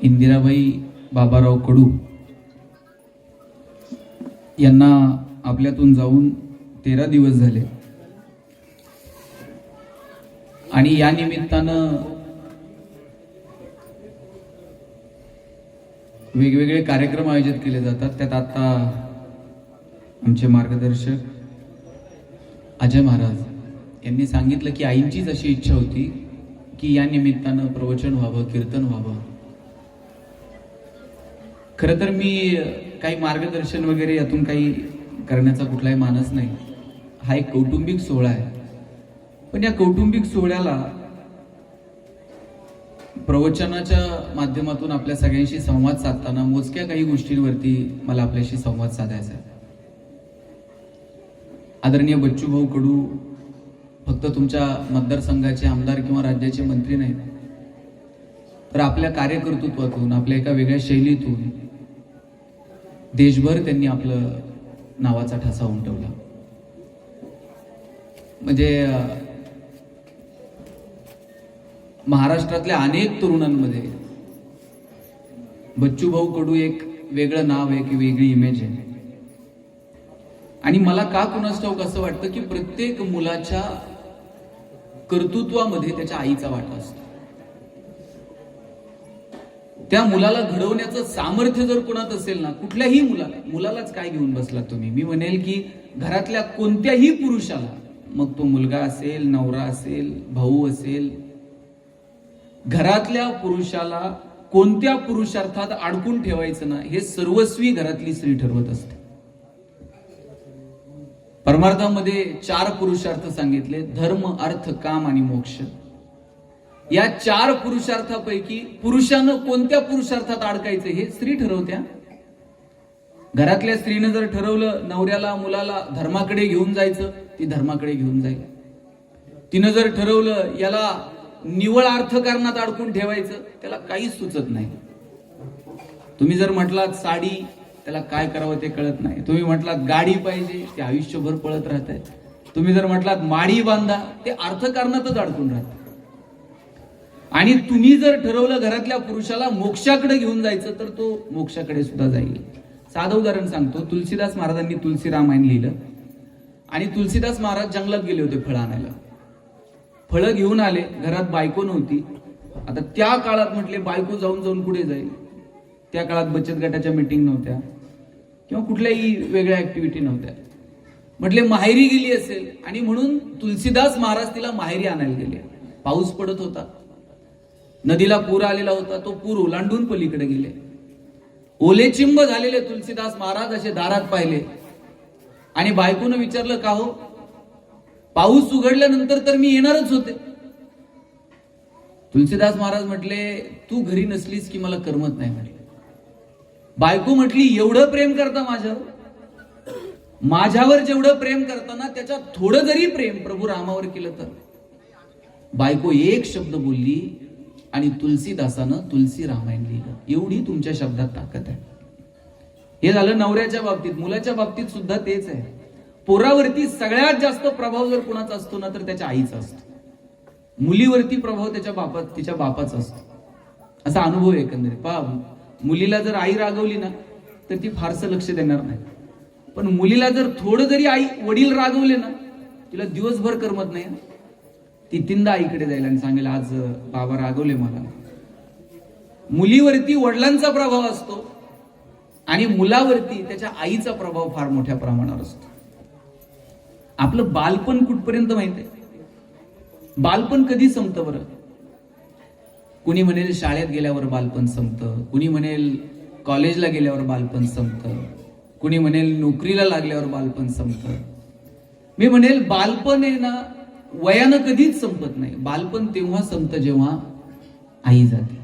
इंदिराबाई बाबाराव कडू यांना आपल्यातून जाऊन 13 दिवस झाले आणि या निमित्तानं वेगवेगळे कार्यक्रम आयोजित केले जातात। त्यात आता आमचे मार्गदर्शक अजय महाराज यांनी सांगितलं की आईंचीच अशी इच्छा होती की या निमित्तानं प्रवचन व्हावं, कीर्तन व्हावं। खरं तर मी काही मार्गदर्शन वगैरे यातून काही करण्याचा कुठलाही मानस नाही। हा एक कौटुंबिक सोहळा आहे, पण या कौटुंबिक सोहळ्याला प्रवचनाच्या माध्यमातून आपल्या सगळ्यांशी संवाद साधताना मोजक्या काही गोष्टींवरती मला आपल्याशी संवाद साधायचा आहे। आदरणीय बच्चूभाऊ कडू फक्त तुमच्या मतदारसंघाचे आमदार किंवा राज्याचे मंत्री नाहीत, तर आपल्या कार्यकर्तृत्वातून, आपल्या एका वेगळ्या शैलीतून देशभर त्यांनी आपलं नावाचा ठसा उमटवला। म्हणजे महाराष्ट्रातल्या अनेक तरुणांमध्ये बच्चूभाऊ कडू एक वेगळं नाव आहे, एक वेगळी इमेज आहे। आणि मला का कुणास ठाऊक असं वाटतं की प्रत्येक मुलाच्या कर्तृत्वामध्ये त्याच्या आईचा वाटा असतो। त्या मुलाला घडवण्याचं सामर्थ्य जर कोणात असेल ना, कुठल्याही मुलालाच काय घेऊन बसला तुम्ही, मी म्हणेल की घरातल्या कोणत्याही पुरुषाला, मग तो मुलगा असेल, नवरा असेल, भाऊ असेल, घरातल्या पुरुषाला कोणत्या पुरुषार्थात अडकून ठेवायचं ना, हे सर्वस्वी घरातली स्त्री ठरवत असते। परमार्थामध्ये 4 पुरुषार्थ सांगितले, धर्म, अर्थ, काम आणि मोक्ष। या 4 पुरुषार्थापैकी पुरुषानं कोणत्या पुरुषार्थात अडकायचं हे स्त्री ठरवत्या। घरातल्या स्त्रीनं जर ठरवलं नवऱ्याला, मुलाला धर्माकडे घेऊन जायचं, ती धर्माकडे घेऊन जाईल। तिनं जर ठरवलं याला निवळ अर्थकारणात अडकून ठेवायचं, त्याला काहीच सुचत नाही। तुम्ही जर म्हटलात साडी, त्याला काय करावं ते कळत नाही। तुम्ही म्हटलात गाडी पाहिजे, ते आयुष्यभर पळत राहतंय। तुम्ही जर म्हटलात माडी बांधा, ते अर्थकारणातच अडकून राहत। आणि तुम्ही जर ठरवलं घरातल्या पुरुषाला मोक्षाकडे घेऊन जायचं, तर तो मोक्षाकडे सुद्धा जाईल। साधं उदाहरण सांगतो, तुलसीदास महाराजांनी तुलसी रामायण लिहिलं आणि तुलसीदास महाराज जंगलात गेले होते फळं आणायला। फळं घेऊन आले, घरात बायको नव्हती। आता त्या काळात म्हटले बायको जाऊन जाऊन कुठे जाईल, त्या काळात बचत गटाच्या मीटिंग नव्हत्या किंवा कुठल्याही वेगळ्या ऍक्टिव्हिटी नव्हत्या। म्हटले माहेरी गेली असेल, आणि म्हणून तुलसीदास महाराज तिला माहेरी आणायला गेले। पाऊस पडत होता, नदीला पूर आलेला होता, तो पूर ओलांडून पलीकडे गेले। ओलेचिंब झालेले तुलसीदास महाराज असे दारात पाहिले आणि बायकोनं विचारलं, का हो, पाऊस उघडल्यानंतर तर मी येणारच होते। तुलसीदास महाराज म्हटले, तू घरी नसलीस की मला करमत नाही म्हटले। बायको म्हटली, एवढं प्रेम करता माझ्यावर जेवढं प्रेम करताना त्याच्यात थोडं जरी प्रेम प्रभू रामावर केलं तर। बायको एक शब्द बोलली आणि तुलसीदासानं तुलसी रामायण लिहिलं। एवढी तुमच्या शब्दात ताकद आहे। हे झालं नवऱ्याच्या बाबतीत। मुलाच्या बाबतीत सुद्धा तेच आहे। पोरावरती सगळ्यात जास्त प्रभाव जर कोणाचा असतो ना, तर त्याच्या आईचा असतो। मुलीवरती प्रभाव तिच्या बापाचा असतो, असा अनुभव आहे एकंदरीत। पहा, मुलीला जर आई रागवली ना, तर ती फारसं लक्ष देणार नाही। पण मुलीला जर थोडं जरी वडील रागवले ना, तिला दिवसभर करमत नाही। ती 3दा आईकडे जाईल आणि सांगेल, आज बाबा रागवले मला। मुलीवरती वडिलांचा प्रभाव असतो आणि मुलावरती त्याच्या आईचा प्रभाव फार मोठ्या प्रमाणावर असतो। आपलं बालपण कुठपर्यंत माहिती आहे? बालपण कधी संपतं बरं? कुणी म्हणेल शाळेत गेल्यावर बालपण संपतं, कुणी म्हणेल कॉलेजला गेल्यावर बालपण संपतं, कुणी म्हणेल नोकरीला लागल्यावर बालपण संपतं। मी म्हणेल बालपण आहे ना, वयानं कधीच संपत नाही। बालपण तेव्हा संपतं जेव्हा आई जाते।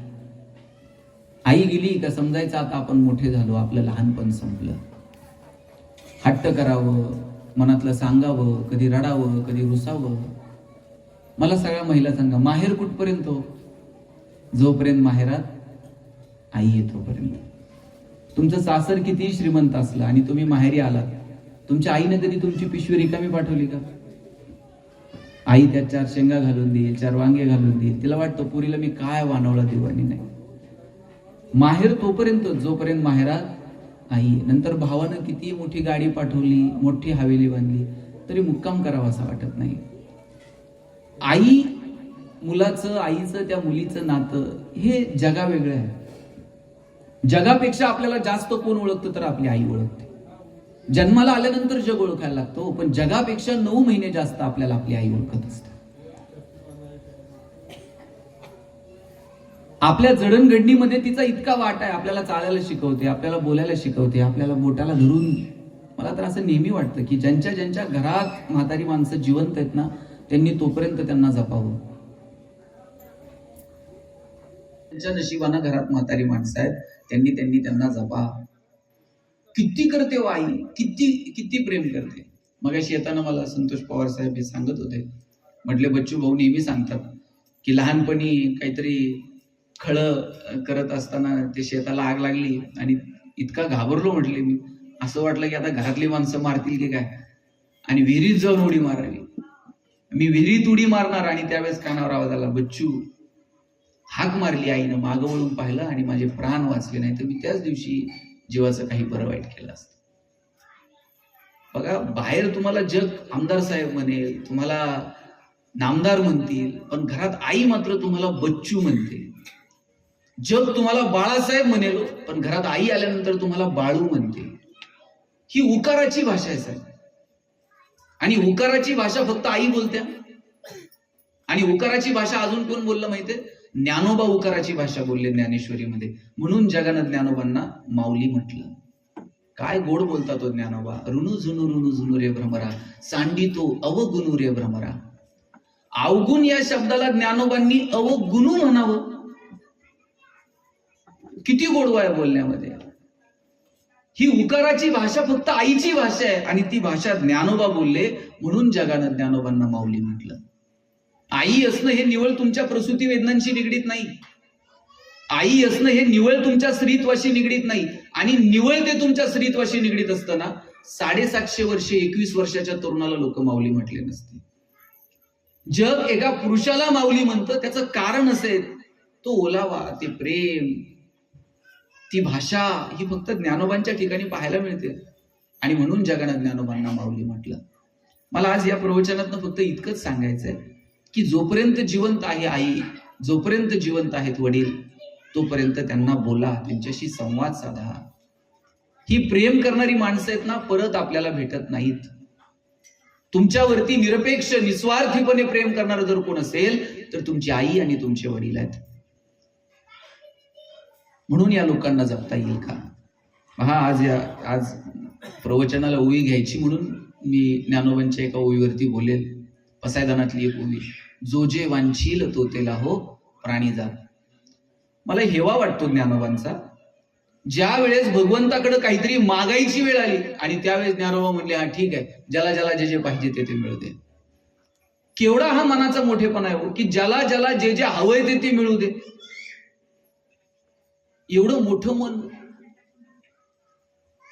आई गेली का समजायचं आता आपण मोठे झालो, आपलं लहानपण संपलं। हट्ट करावं, मनातलं सांगावं, कधी रडावं, कधी रुसावं। मला सगळ्या महिला सांगा, माहेर कुठपर्यंत हो? जोपर्यंत माहेरात आई येतोपर्यंत। तुमचं सासर कितीही श्रीमंत असलं आणि तुम्ही माहेरी आलात, तुमच्या आईने कधी तुमची पिशवी रिकामी पाठवली का? आई त्यात 4 शेंगा घालून देईल, 4 वांगे घालून देईल। तिला वाटतं पुरीला मी काय वानवला देऊ आणि नाही। माहेर तोपर्यंत जोपर्यंत माहेरात आई. नंतर भावानं किती मोठी गाडी पाठवली, मोठी हवेली बांधली, तरी मुक्काम करावा असं वाटत नाही. आई मुलाचं, आईचं त्या मुलीचं नातं हे जगावेगळं आहे. जगापेक्षा आपल्याला जास्त कोण ओळखतं तर आपली आई ओळखते. जन्माला आल्यानंतर जग ओळखायला लागतो, पण जगापेक्षा 9 महिने जास्त आपल्याला आपली आई ओळखत असते. आपल्या जडणघडणीमध्ये तिचा इतका वाटा आहे. आपल्याला चालायला शिकवते, आपल्याला बोलायला शिकवते, आपल्याला बोटाला धरून. मला तर असं नेहमी वाटतं की ज्यांच्या ज्यांच्या घरात म्हातारी माणसं जिवंत आहेत ना, त्यांनी तोपर्यंत त्यांना जपावं. त्यांच्या नशिबानं घरात म्हातारी माणसं आहेत, त्यांनी त्यांना जपा. किती करते हो आई, किती किती प्रेम करते. मगाशी येताना मला संतोष पवार साहेब हे सांगत होते, म्हटले बच्चू भाऊ नेहमी सांगतात की लहानपणी काहीतरी खळं करत असताना ते शेताला आग लागली आणि इतका घाबरलो, म्हटले मी, असं वाटलं की आता घरातली माणसं मारतील की काय, आणि विहिरीत जाऊन उडी मारावी. मी विहिरीत उडी मारणार आणि त्यावेळेस कानावर आवाज आला, बच्चू. हाक मारली आईनं, मागं वळून पाहिलं आणि माझे प्राण वाचले. नाही तर मी त्याच दिवशी जीवाचं काही बरं वाईट केलं असतं. बघा, बाहेर तुम्हाला जग आमदार साहेब म्हणेल, तुम्हाला नामदार म्हणतील, पण घरात आई मात्र तुम्हाला बच्चू म्हणते. जग तुम्हाला बाळासाहेब म्हणेल, पण घरात आई आल्यानंतर तुम्हाला बाळू म्हणते. ही उकाराची भाषा आहे साहेब. आणि उकाराची भाषा फक्त आई बोलत्या. आणि उकाराची भाषा अजून कोण बोललं माहितीये? ज्ञानोबा उकाराची भाषा बोलले ज्ञानेश्वरीमध्ये. म्हणून जगानं ज्ञानोबांना माऊली म्हटलं. काय गोड बोलता तो ज्ञानोबा. ऋणू झुनू रे भ्रमरा, सांडितो अवगुणू रे भ्रमरा. अवगुण या शब्दाला ज्ञानोबांनी अवगुणू म्हणावं. किती गोडवा आहे बोलण्यामध्ये. ही उकाराची भाषा फक्त आईची भाषा आहे आणि ती भाषा ज्ञानोबा बोलले, म्हणून जगानं ज्ञानोबांना माऊली म्हटलं. आई असणं हे निवळ तुमच्या प्रसूती वेदनांशी निगडीत नाही. आई असणं हे निवळ तुमच्या स्त्रीत्वाशी निगडीत नाही. आणि निवळ ते तुमच्या स्त्रीत्वाशी निगडीत असताना 750 वर्षे 21 वर्षाच्या तरुणाला लोक माऊली म्हटले नसते. जग एका पुरुषाला माऊली म्हणतं, त्याचं कारण असेल तो ओलावा, ते प्रेम, ती भाषा ही फक्त ज्ञानोबांच्या ठिकाणी पाहायला मिळते. आणि म्हणून जगानं ज्ञानोबांना माऊली म्हटलं. मला आज या प्रवचनातनं फक्त इतकंच सांगायचंय की जोपर्यंत जिवंत आहे आई, जोपर्यंत जिवंत आहेत वडील, तोपर्यंत त्यांना बोला, त्यांच्याशी संवाद साधा. ही प्रेम करणारी माणसं आहेत ना, परत आपल्याला भेटत नाहीत. तुमच्यावरती निरपेक्ष निस्वार्थीपणे प्रेम करणारं जर कोण असेल तर तुमची आई आणि तुमचे वडील आहेत. म्हणून या लोकांना जपता येईल का? आज प्रवचनाला ओवी घ्यायची म्हणून मी ज्ञानोबांच्या एका ओवीवरती बोलेल. पसायदानातली एक ओवी, जो जे वांछील तो तेला हो प्राणी जात. मला हेवा वाटतो ज्ञानोबांचा. ज्या वेळेस भगवंताकडे काहीतरी मागायची वेळ आली आणि त्यावेळेस ज्ञानोबा म्हणले, हा ठीक आहे, ज्याला ज्याला जे जे पाहिजे ते मिळू दे. केवढा हा मनाचा मोठेपणा आहे की ज्याला ज्याला जे जे हवंय ते मिळू दे. एवढं मोठं मन.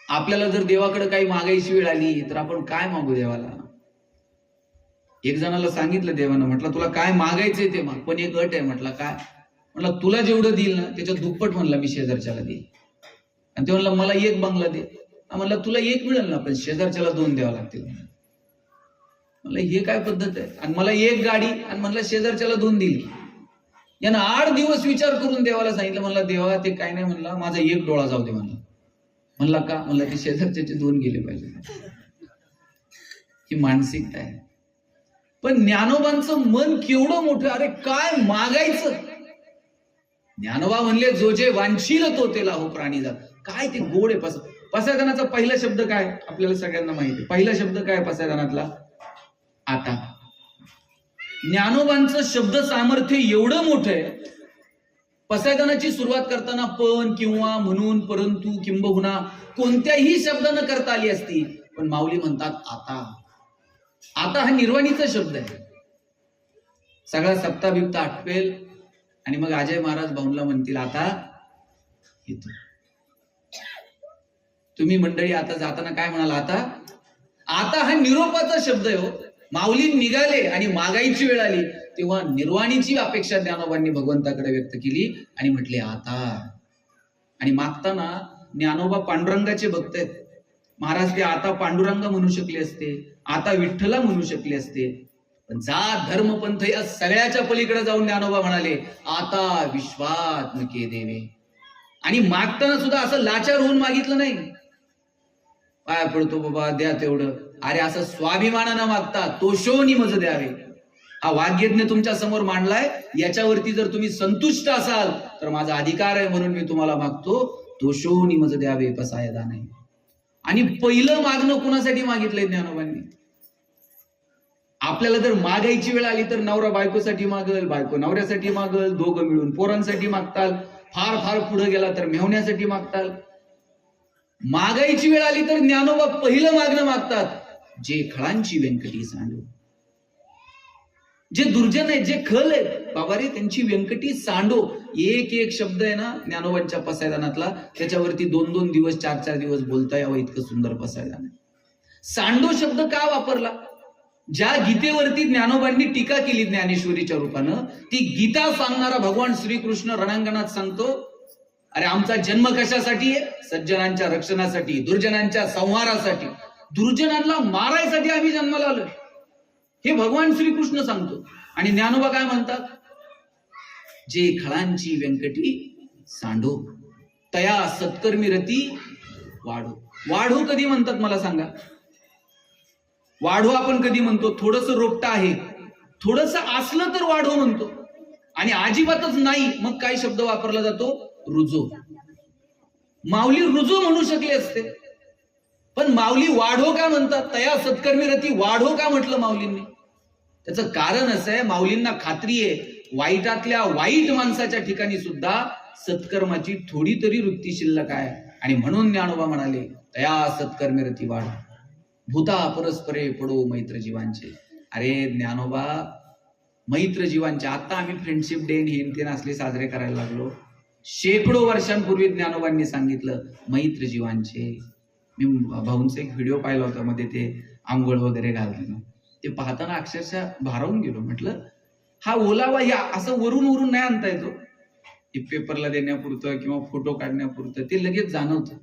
आपल्याला जर देवाकडे काही मागायची वेळ आली तर आपण काय मागू देवाला? एक जणाला सांगितलं देवानं, म्हटलं तुला काय मागायचंय ते माग, पण एक अट आहे. म्हटलं काय? म्हटलं तुला जेवढं देईल ना त्याच्या दुप्पट म्हणला मी शेजारच्याला देईल. आणि ते म्हणला मला एक बंगला दे. म्हणलं तुला एक मिळेल ना, पण शेजारच्याला 2 द्यावं लागतील. म्हणलं हे काय पद्धत आहे? आणि मला एक गाडी, आणि म्हणलं शेजारच्याला 2 दिली. यानं 8 दिवस विचार करून देवाला सांगितलं. म्हणला देवा ते काय नाही, म्हणला माझा एक डोळा जाऊ दे. म्हणला का? म्हणला ते शेजारच्याचे 2 गेले पाहिजे. ही मानसिकता आहे. पण ज्ञानोबांचं मन केवढं मोठं. अरे काय मागायचं? ज्ञानोबा म्हणले, जो जे वांछील तो तेला हो प्राणी जात. काय ते गोड आहे. पसायदानाचा पहिला शब्द काय आपल्याला सगळ्यांना माहिती आहे. पहिला शब्द काय पसायदानातला? आता. ज्ञानोबांचं शब्द सामर्थ्य एवढं मोठं आहे. पसायदानाची सुरुवात करताना पण, किंवा, म्हणून, परंतु, किंबहुना कोणत्याही शब्दानं करता आली असती, पण माऊली म्हणतात आता. आता हा निर्वाणीचा शब्द आहे. सगळा सप्ता बिप्ता आटपेल आणि मग अजय महाराज भाऊंला म्हणतील आता येतो. तुम्ही मंडळी आता जाताना काय म्हणाला? आता. आता हा निरोपाचा शब्द आहे हो. माऊली निघाले आणि मागायची वेळ आली तेव्हा निर्वाणीची अपेक्षा ज्ञानोबांनी भगवंताकडे व्यक्त केली आणि म्हटले आता. आणि मागताना ज्ञानोबा पांडुरंगाचे भक्त आहेत. महाराज ते आता पांडुरंग म्हणू शकले असते, आता विठ्ठला म्हणू शकले असते, पण जात धर्म पंथ या सगळ्याच्या पलीकडे जाऊन ज्ञानोबा म्हणाले आता विश्वात्मके देवे. आणि मागताना सुद्धा असं लाचार होऊन मागितलं नाही, पाया पडतो बाबा द्या तेवढं. अरे असं स्वाभिमानानं मागता तोषोनी मज द्यावे. हा वाग्यज्ञ तुमच्या समोर मांडलाय, याच्यावरती जर तुम्ही संतुष्ट असाल तर माझा अधिकार आहे म्हणून मी तुम्हाला मागतो, तोषोनी मज द्यावे पसायदा नाही. आणि पहिलं मागणं कुणासाठी मागितलंय ज्ञानोबांनी? आपल्याला जर मागायची वेळ आली तर नवरा बायकोसाठी मागल, बायको नवऱ्यासाठी मागल, दोघं मिळून पोरांसाठी मागताल, फार फार पुढे गेला तर मेहण्यासाठी मागताल. मागायची वेळ आली तर ज्ञानोबा पहिलं मागणं मागतात, जे खळांची व्यंकटी सांडो. जे दुर्जन आहेत, जे खल आहेत, बाबा रे त्यांची व्यंकटी सांडो. एक एक शब्द आहे ना ज्ञानोबांच्या पसायदानातला, त्याच्यावरती 2-2 दिवस 4-4 दिवस बोलता यावं इतकं सुंदर पसायदान आहे. सांडो शब्द का वापरला? ज्या गीतेवरती ज्ञानोबांनी टीका केली ज्ञानेश्वरीच्या रूपानं, ती गीता सांगणारा भगवान श्रीकृष्ण रणांगणात सांगतो, अरे आमचा जन्म कशासाठी आहे? सज्जनांच्या रक्षणासाठी, दुर्जनांच्या संहारासाठी, दुर्जनांना मारायसाठी आम्ही जन्माला आलोय, हे भगवान श्रीकृष्ण सांगतो. आणि ज्ञानोबा काय म्हणतात? जे खळांची व्यंकटी सांडो, तया सत्कर्मी रती वाढो. वाढो कधी म्हणतात मला सांगा? वाढो आपण कधी म्हणतो? थोडस रोपटा आहे, थोडस असलं तर वाढो म्हणतो. आणि अजिबातच नाही, मग काय शब्द वापरला जातो? रुजो. माऊली रुजो म्हणू शकले असते, पण माऊली वाढो का म्हणतात? तया सत्कर्मी रती वाढो का म्हटलं माऊलींनी? त्याचं कारण असं आहे, माऊलींना खात्री आहे वाईटातल्या वाईट माणसाच्या ठिकाणी सुद्धा सत्कर्माची थोडी तरी वृत्ती शिल्लक आहे. आणि म्हणून ज्ञानोबा म्हणाले तया सत्कर्मी रती वाढ भूता परस्परे पडो मैत्र जीवांचे. अरे ज्ञानोबा मैत्र जीवांचे, आता आम्ही फ्रेंडशिप डे हे असले साजरे करायला लागलो, शेकडो वर्षांपूर्वी ज्ञानोबांनी सांगितलं मैत्र जीवांचे. मी भाऊंचा एक व्हिडिओ पाहिला होता, मध्ये ते आंघोळ वगैरे घालताना, ते पाहताना अक्षरशः भारावून गेलो. म्हटलं हा ओलावा या असं वरून वरून नाही आणता येतो, पेपरला देण्यापुरतं किंवा फोटो काढण्यापुरतं ते लगेच जाणवतं.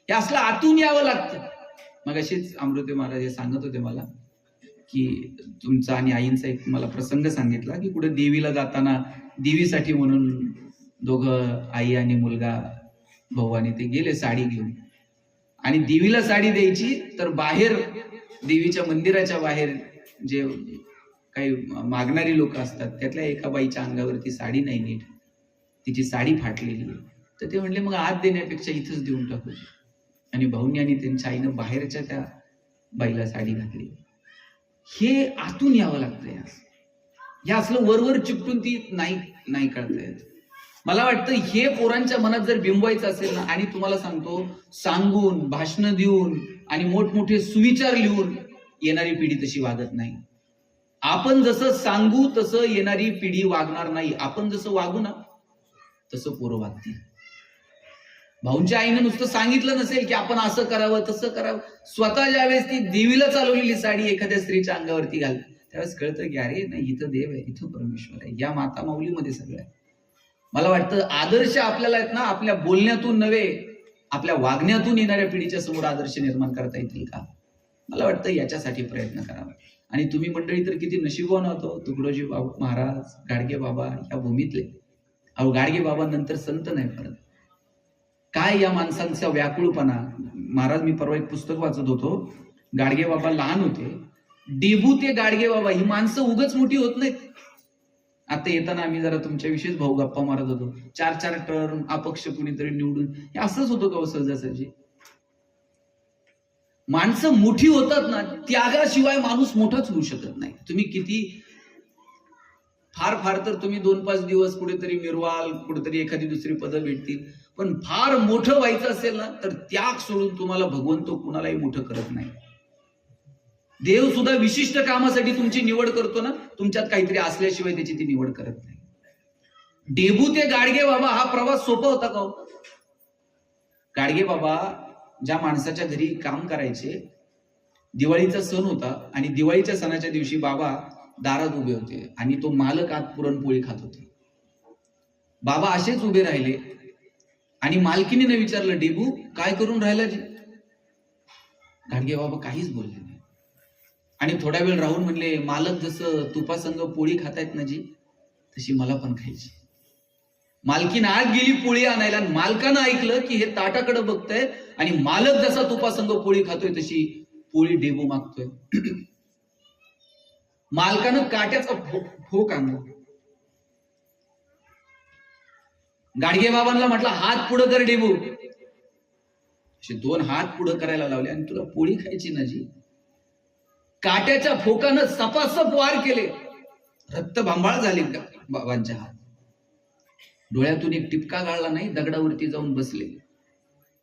हे असलं आतून यावं लागतं. मग अशीच अमृते महाराज हे सांगत होते मला की तुमचा आणि आईंचा एक मला प्रसंग सांगितला की कुठे देवीला जाताना देवीसाठी म्हणून दोघं आई आणि मुलगा भाऊ आणि ते गेले साडी घेऊन, आणि देवीला साडी द्यायची तर बाहेर देवीच्या मंदिराच्या बाहेर जे काही मागणारी लोक असतात त्यातल्या एका बाईच्या अंगावरती साडी नाही नीट, तिची साडी फाटलेली आहे. तर ते म्हणले मग आत देण्यापेक्षा इथंच देऊन टाकू. आणि भाऊनी आणि त्यांच्या आईनं बाहेरच्या त्या बाईला साडी घातली. हे आतून यावं लागतं. हे असलं वरवर चिपटून ती नाही कळता येत. मला वाटतं हे पोरांच्या मनात जर बिंबवायचं असेल ना, आणि तुम्हाला सांगतो सांगून भाषण देऊन आणि मोठमोठे सुविचार लिहून येणारी पिढी तशी वागत नाही. आपण जसं सांगू तसं येणारी पिढी वागणार नाही. आपण जसं वागू ना तसं पोरं वागतील. भाऊंच्या आईनं नुसतं सांगितलं नसेल की आपण असं करावं तसं करावं, स्वतः ज्यावेळेस ती देवीला चालवलेली साडी एखाद्या स्त्रीच्या अंगावरती घाल त्यावेळेस कळतं की अरे नाही, इथं देव आहे, इथं परमेश्वर आहे, या माता माऊलीमध्ये सगळं आहे. मला वाटतं आदर्श आपल्याला आहेत ना, आपल्या बोलण्यातून नव्हे आपल्या वागण्यातून येणाऱ्या पिढीच्या समोर आदर्श निर्माण करता येतील का? मला वाटतं याच्यासाठी प्रयत्न करावा. आणि तुम्ही मंडळी तर किती नशीबवान होतो, तुकडोजी महाराज, गाडगे बाबा या भूमीतले. अहो गाडगे बाबा नंतर संत नाही परत. काय या माणसांचा व्याकुळपणा. महाराज मी परवा एक पुस्तक वाचत होतो, गाडगे बाबा लहान होते, डेबू ते गाडगे बाबा ही माणसं उगच मोठी होत नाहीत. आता येताना आम्ही जरा तुमच्याविषयीच भाऊ गप्पा मारत होतो, 4-4 टर्म अपक्ष कुणीतरी निवडून, हे असंच होतं का सहजासहजी? माणसं मोठी होतात ना, त्यागाशिवाय माणूस मोठाच होऊ शकत नाही. तुम्ही किती फार फार तर तुम्ही 2-5 दिवस कुठेतरी मिरवाल, कुठेतरी एखादी दुसरी पदं भेटतील, पण फार मोठं व्हायचं असेल ना तर त्याग सोडून तुम्हाला भगवंत कुणालाही मोठं करत नाही. देव सुद्धा विशिष्ट कामासाठी तुमची निवड करतो ना, तुमच्यात काहीतरी असल्याशिवाय त्याची ती निवड करत नाही. डेबू ते गाडगे बाबा हा प्रवास सोपा होता का? गाडगे बाबा ज्या माणसाच्या घरी काम करायचे, दिवाळीचा सण होता आणि दिवाळीच्या सणाच्या दिवशी बाबा दारात उभे होते आणि तो मालक आत पुरणपोळी खात होते. बाबा असेच उभे राहिले आणि मालकीनीने विचारलं, डेबू काय करून राहिला जी? गाडगे बाबा काहीच बोलले नाही. आणि थोडा वेळ राहून म्हणले, मालक जसं तुपासंग पोळी खातायत ना जी, तशी मला पण खायची. मालकीन आत गेली पोळी आणायला, मालकानं ऐकलं की हे ताटाकडे बघतंय आणि मालक जसा तुपासंग पोळी खातोय तशी पोळी डेबू मागतोय. मालकानं काट्याचा फोक आणला. गाडगे बाबांना म्हटलं, हात पुढं कर डेबू. असे 2 हात पुढं करायला लावले, आणि तुला पोळी खायची ना जी? काट्याच्या फोकानं सपासप वार केले, रक्त भांबाळ झाले बाबांच्या हात. डोळ्यातून एक टिपका गाळला नाही, दगडावरती जाऊन बसले.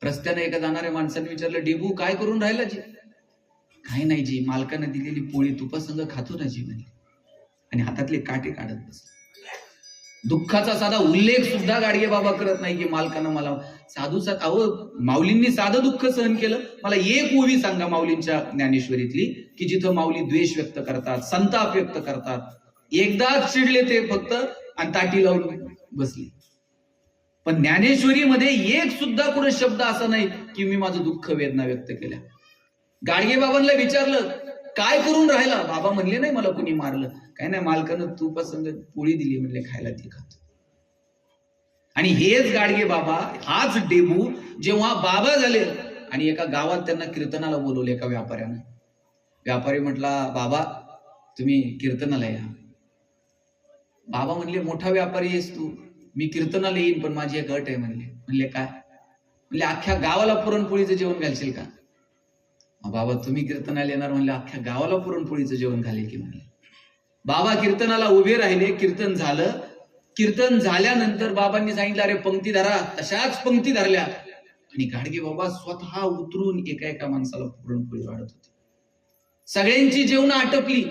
रस्त्याने एका जाणाऱ्या माणसाने विचारलं, डेबू काय करून राहिला जी? काही नाही जी, मालकानं दिलेली पोळी तुपासंग खातो ना जी म्हणे, आणि हातातले काटे काढत बसले. दुःखाचा साधा उल्लेख सुद्धा गाडगे बाबा करत नाही की मालकानं मला माऊलींनी साधं दुःख सहन केलं. मला एक ओवी सांगा माऊलींच्या ज्ञानेश्वरीतली की जिथं माऊली द्वेष व्यक्त करतात, संताप व्यक्त करतात. एकदाच चिडले ते फक्त आणि ताटी लावून बसले. पण ज्ञानेश्वरीमध्ये एक सुद्धा कुठे शब्द असा नाही की मी माझं दुःख वेदना व्यक्त केल्या. गाडगे बाबांना विचारलं, काय करून राहिला? बाबा म्हणले, नाही मला कुणी मारलं, काय नाही, मालकानं तुपासंग पोळी दिली म्हणले खायला, ती खातो. आणि हेच गाडगे बाबा, हाच डेबू जेव्हा बाबा झाले आणि एका गावात त्यांना कीर्तनाला बोलवले एका व्यापाऱ्यानं. व्यापारी म्हटला, बाबा तुम्ही कीर्तनाला या. बाबा म्हणले, मोठा व्यापारी आहेस तू, मी कीर्तनाला येईन, पण माझी एक अट आहे म्हणले. म्हणले काय? म्हणले अख्ख्या गावाला पुरणपोळीचं जेवण घालशील का? बाबा तुम्ही कीर्तनाला येणार म्हणले, अख्ख्या गावाला पुरणपोळीचं जेवण घालेल की म्हणले. बाबा कीर्तनाला उभे राहिले, कीर्तन झालं. कीर्तन झाल्यानंतर बाबांनी सांगितलं, अरे पंक्ती धरा. तशाच पंक्ती धरल्या आणि गाडगे बाबा स्वतः उतरून एका एका माणसाला पुरणपोळी वाढत होते. सगळ्यांची जेवण आटपली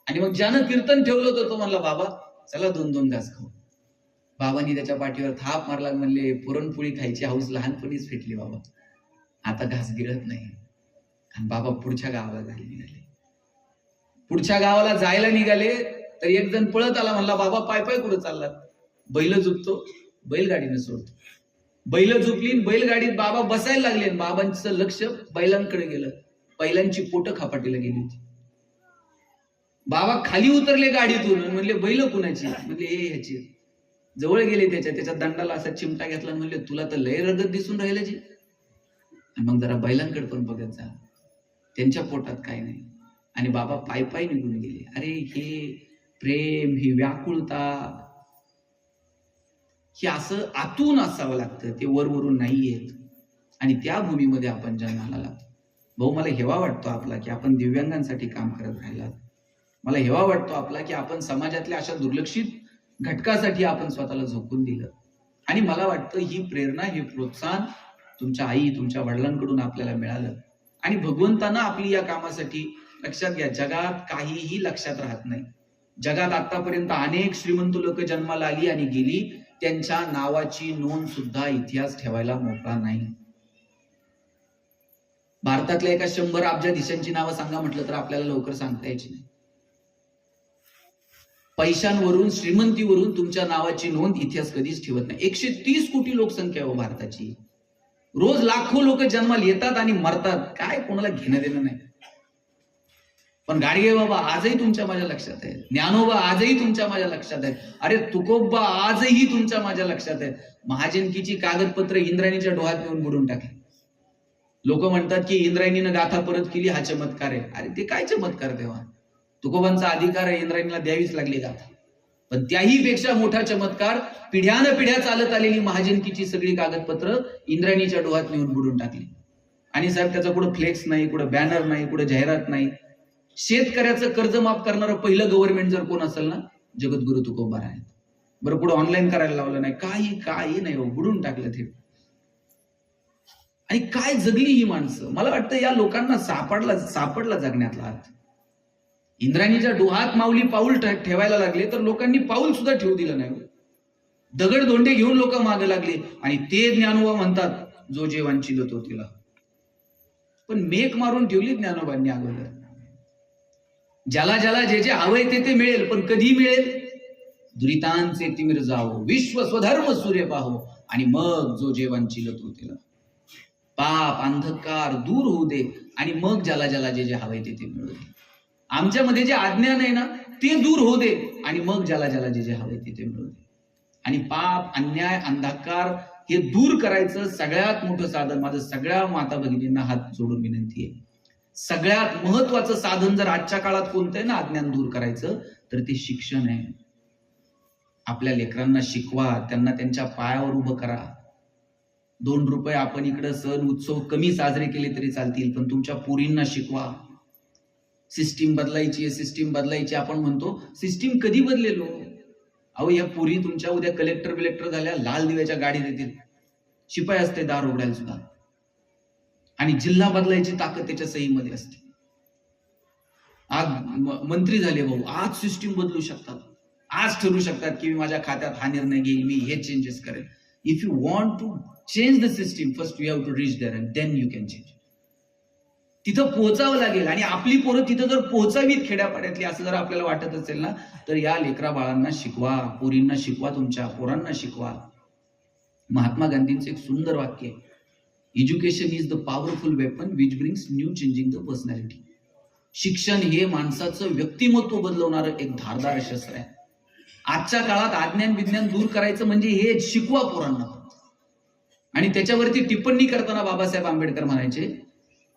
आणि मग ज्यानं कीर्तन ठेवलं होतं तो म्हणला, बाबा चला 2-2 घास खाऊ. बाबांनी त्याच्या पाठीवर थाप मारला, म्हणले पुरणपोळी खायची हौस लहानपणीच फेटली बाबा, आता घास गिळत नाही. आणि बाबा पुढच्या गावाला जायला निघाले. पुढच्या गावाला जायला निघाले तर एक जण पळत आला, म्हणला, बाबा पाय पाय कुठं चाललात? बैल झुपतो, बैलगाडीने सोडतो. बैल झुपली, बैलगाडीत बाबा बसायला लागले. बाबांचं लक्ष बैलांकडे गेलं. बैलांची पोटं खापाटीला गेली होती. बाबा खाली उतरले गाडीतून, म्हणले बैल कुणाची? म्हणले हे ह्याची. जवळ गेले, त्याच्या दंडाला असा चिमटा घेतला, म्हणले तुला तर लय रगत दिसून राहिला जी. आणि मग जरा बैलांकडे पण बघत जा, त्यांच्या पोटात काय नाही. आणि बाबा पाय पाय निघून गेले. अरे हे प्रेम, ही व्याकुळता, हे असं आतून असावं लागतं, ते वरवरून नाही येत. आणि त्या भूमीमध्ये आपण जन्माला लागतो. भाऊ मला हेवा वाटतो आपला की आपण दिव्यांगांसाठी काम करत राहिला. मला हेवा वाटतो आपला की आपण समाजातल्या अशा दुर्लक्षित घटकासाठी आपण स्वतःला झोकून दिलं. आणि मला वाटतं ही प्रेरणा, हे प्रोत्साहन तुमच्या आई, तुमच्या वडिलांकडून आपल्याला मिळालं. आणि भगवंतानं आपली या कामासाठी, लक्षात घ्या, जगात काहीही लक्षात राहत नाही. जगात आतापर्यंत अनेक श्रीमंत लोक जन्माला आली आणि गेली, त्यांच्या नावाची नोंद सुद्धा इतिहास ठेवायला मोकळा नाही. भारतातल्या एका 100 अब्जाधीशांची नावं सांगा म्हटलं तर आपल्याला लवकर सांगता यायची नाही. पैशांवरून, श्रीमंतीवरून तुमच्या नावाची नोंद इतिहास कधीच ठेवत नाही. 130 कोटी लोकसंख्या आहे भारताची. रोज लाखो लोक जन्माला येतात आणि मरतात, काय कोणाला घेणं देणं नाही. पण गाडगे बाबा आजही तुमच्या माझ्या लक्षात आहे. ज्ञानोबा आजही तुमच्या माझ्या लक्षात आहे. अरे तुकोबा आजही तुमच्या माझ्या लक्षात आहे. महाजनकीची कागदपत्र इंद्रायणीच्या डोहात नेऊन बुडून टाकली. लोक म्हणतात की इंद्रायणीनं गाथा परत केली, हा चमत्कार आहे. अरे ते काय चमत्कार तेव्हा? तुकोबांचा अधिकार आहे, इंद्रायणीला द्यावीच लागली गाथा. पण त्याही पेक्षा मोठा चमत्कार, पिढ्यानं पिढ्या चालत आलेली महाजनकीची सगळी कागदपत्र इंद्रायणीच्या डोहात नेऊन बुडून टाकली. आणि साहेब त्याचा कुठं फ्लेक्स नाही, कुठं बॅनर नाही, कुठं जाहिरात नाही. शेतकऱ्याचं कर्ज माफ करणारं पहिलं गव्हर्नमेंट जर कोण असेल ना, जगद्गुरु तुकोबा आहेत. बरं कुठं ऑनलाईन करायला लावलं नाही, काही नाही, बुडून टाकलं ते. आणि काय जगली ही माणसं. मला वाटतं या लोकांना सापडला जगण्यातला अर्थ. इंद्रायणीच्या डोहात माऊली पाऊल ठेवायला लागले तर लोकांनी पाऊल सुद्धा ठेवू दिलं नाही. दगड धोंडे घेऊन लोक मागे लागले. आणि ते ज्ञानोबा म्हणतात, जो जे वांछिल तो तिला. पण मेक मारून ठेवली ज्ञानोबांनी अगोदर. ज्याला ज्याला जे जे हवंय ते मिळेल, पण कधी मिळेल? दुरितांचे तिमिर जावो, विश्व स्वधर्म सूर्य पाहो, आणि मग जो जेवण चिलत होते पाप अंधकार दूर होऊ दे आणि मग ज्याला ज्याला जे जे हवे ते मिळू दे. आमच्यामध्ये जे अज्ञान आहे ना ते दूर होऊ दे आणि मग ज्याला ज्याला जे जे हवे ते मिळू दे. आणि पाप अन्याय अंधकार हे दूर करायचं सगळ्यात मोठं साधन, माझं सगळ्या माता भगिनींना हात जोडून विनंती आहे, सगळ्यात महत्वाचं साधन जर आजच्या काळात कोणतं आहे ना अज्ञान दूर करायचं तर ते शिक्षण आहे. आपल्या लेकरांना शिकवा, त्यांना त्यांच्या पायावर उभं करा. 2 रुपये आपण इकडे सण उत्सव कमी साजरे केले तरी चालतील, पण तुमच्या पोरींना शिकवा. सिस्टीम बदलायची, सिस्टीम बदलायची आपण म्हणतो, सिस्टीम कधी बदलेलो? अहो या पोरी तुमच्या उद्या कलेक्टर बिलेक्टर झाल्या, लाल दिव्याच्या गाडीत येतील, शिपाई असते दार उघडायला सुद्धा, आणि जिल्हा बदलायची ताकद त्याच्या सहीमध्ये असते. आज मंत्री झाले भाऊ, आज सिस्टीम बदलू शकतात, आज ठरवू शकतात की मी माझ्या खात्यात हा निर्णय घेईल, मी हे चेंजेस करेल. If you want to change the system first you have to reach there and then you can change. तिथं पोहोचावं लागेल आणि आपली पोरं तिथं जर पोहोचावीत खेड्यापाड्यातली असं जर आपल्याला वाटत असेल ना तर या लेकरा बाळांना शिकवा, पोरींना शिकवा, तुमच्या पोरांना शिकवा. महात्मा गांधींचं एक सुंदर वाक्य आहे, education is the powerful weapon which brings new changing the personality. शिक्षण हे माणसाचं व्यक्तिमत्व बदलवणारं एक धारदार शस्त्र आहे. आजच्या काळात अज्ञान विज्ञान दूर करायचं म्हणजे हे शिकवा पोरांना. आणि त्याच्यावरती टिप्पणी करताना बाबासाहेब आंबेडकर म्हणायचे,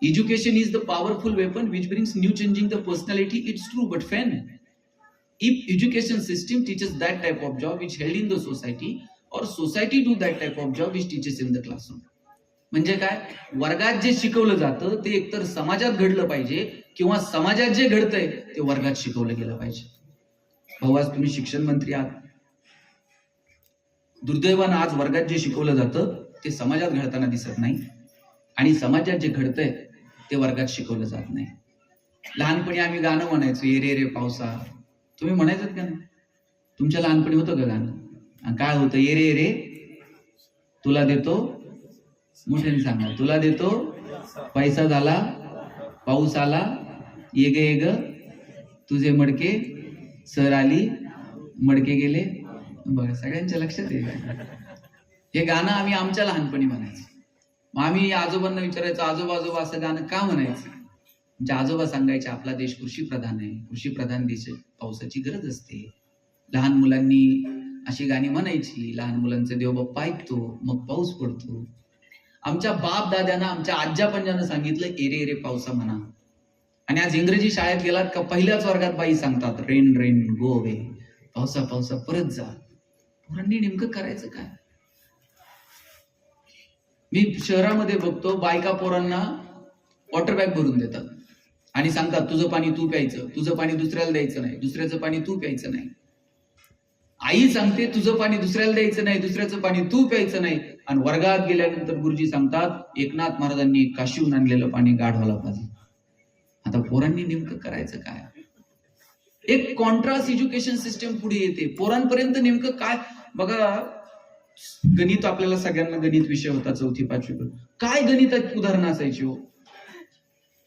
education is the powerful weapon which brings new changing the personality. It's true, but when if education system teaches that type of job which held in the society, or society do that type of job which teaches in the classroom. म्हणजे काय, वर्गात जे शिकवलं जातं ते एकतर समाजात घडलं पाहिजे किंवा समाजात जे घडतंय ते वर्गात शिकवलं गेलं पाहिजे. भाऊ आज तुम्ही शिक्षण मंत्री आहात, दुर्दैवानं आज वर्गात जे शिकवलं जातं ते समाजात घडताना दिसत नाही आणि समाजात जे घडतंय ते वर्गात शिकवलं जात नाही. लहानपणी आम्ही गाणं म्हणायचो, ये रे रे पावसा. तुम्ही म्हणायचं का नाही? तुमच्या लहानपणी होतं का गाणं? काय होतं? ये रे रे तुला देतो, मोठ्याने सांगा, तुला देतो पैसा झाला, पाऊस आला, ये ग ये ग तुझे मडके, सर आली मडके गेले. बघा सगळ्यांच्या लक्षात येईल. हे गाणं आम्ही आमच्या लहानपणी म्हणायचो. आम्ही आजोबांना विचारायचो, आजोबा असं गाणं का म्हणायचं? म्हणजे आजोबा सांगायचे, आपला देश कृषीप्रधान आहे, कृषीप्रधान देश, पावसाची गरज असते. लहान मुलांनी अशी गाणी म्हणायची, लहान मुलांचे देवबाप्पा ऐकतो मग पाऊस पडतो. आमच्या बाप दाद्यानं, आमच्या आज्या पंजानं सांगितलं एरे एरे पावसा म्हणा. आणि आज इंग्रजी शाळेत गेलात का पहिल्याच वर्गात बाई सांगतात रेन रेन गो अवे, पावसा पावसा परत जा. पोरांनी नेमकं करायचं काय? मी शहरामध्ये बघतो, बायका पोरांना वॉटर बॅग भरून देतात आणि सांगतात तुझं पाणी तू प्यायचं, तुझं पाणी दुसऱ्याला द्यायचं नाही, दुसऱ्याचं पाणी तू प्यायचं नाही. आई सांगते तुझं पाणी दुसऱ्याला द्यायचं नाही, दुसऱ्याचं पाणी तू प्यायचं नाही. आणि वर्गात गेल्यानंतर गुरुजी सांगतात एकनाथ महाराजांनी काशीहून आणलेलं पाणी गाढवाला पाहिजे. आता पोरांनी नेमकं करायचं काय? एक कॉन्ट्रास्ट एज्युकेशन सिस्टम पुढे येते. पोरांपर्यंत नेमकं काय? बघा, गणित आपल्याला सगळ्यांना गणित विषय होता 4थी 5वी. काय गणितात उदाहरणं असायची हो?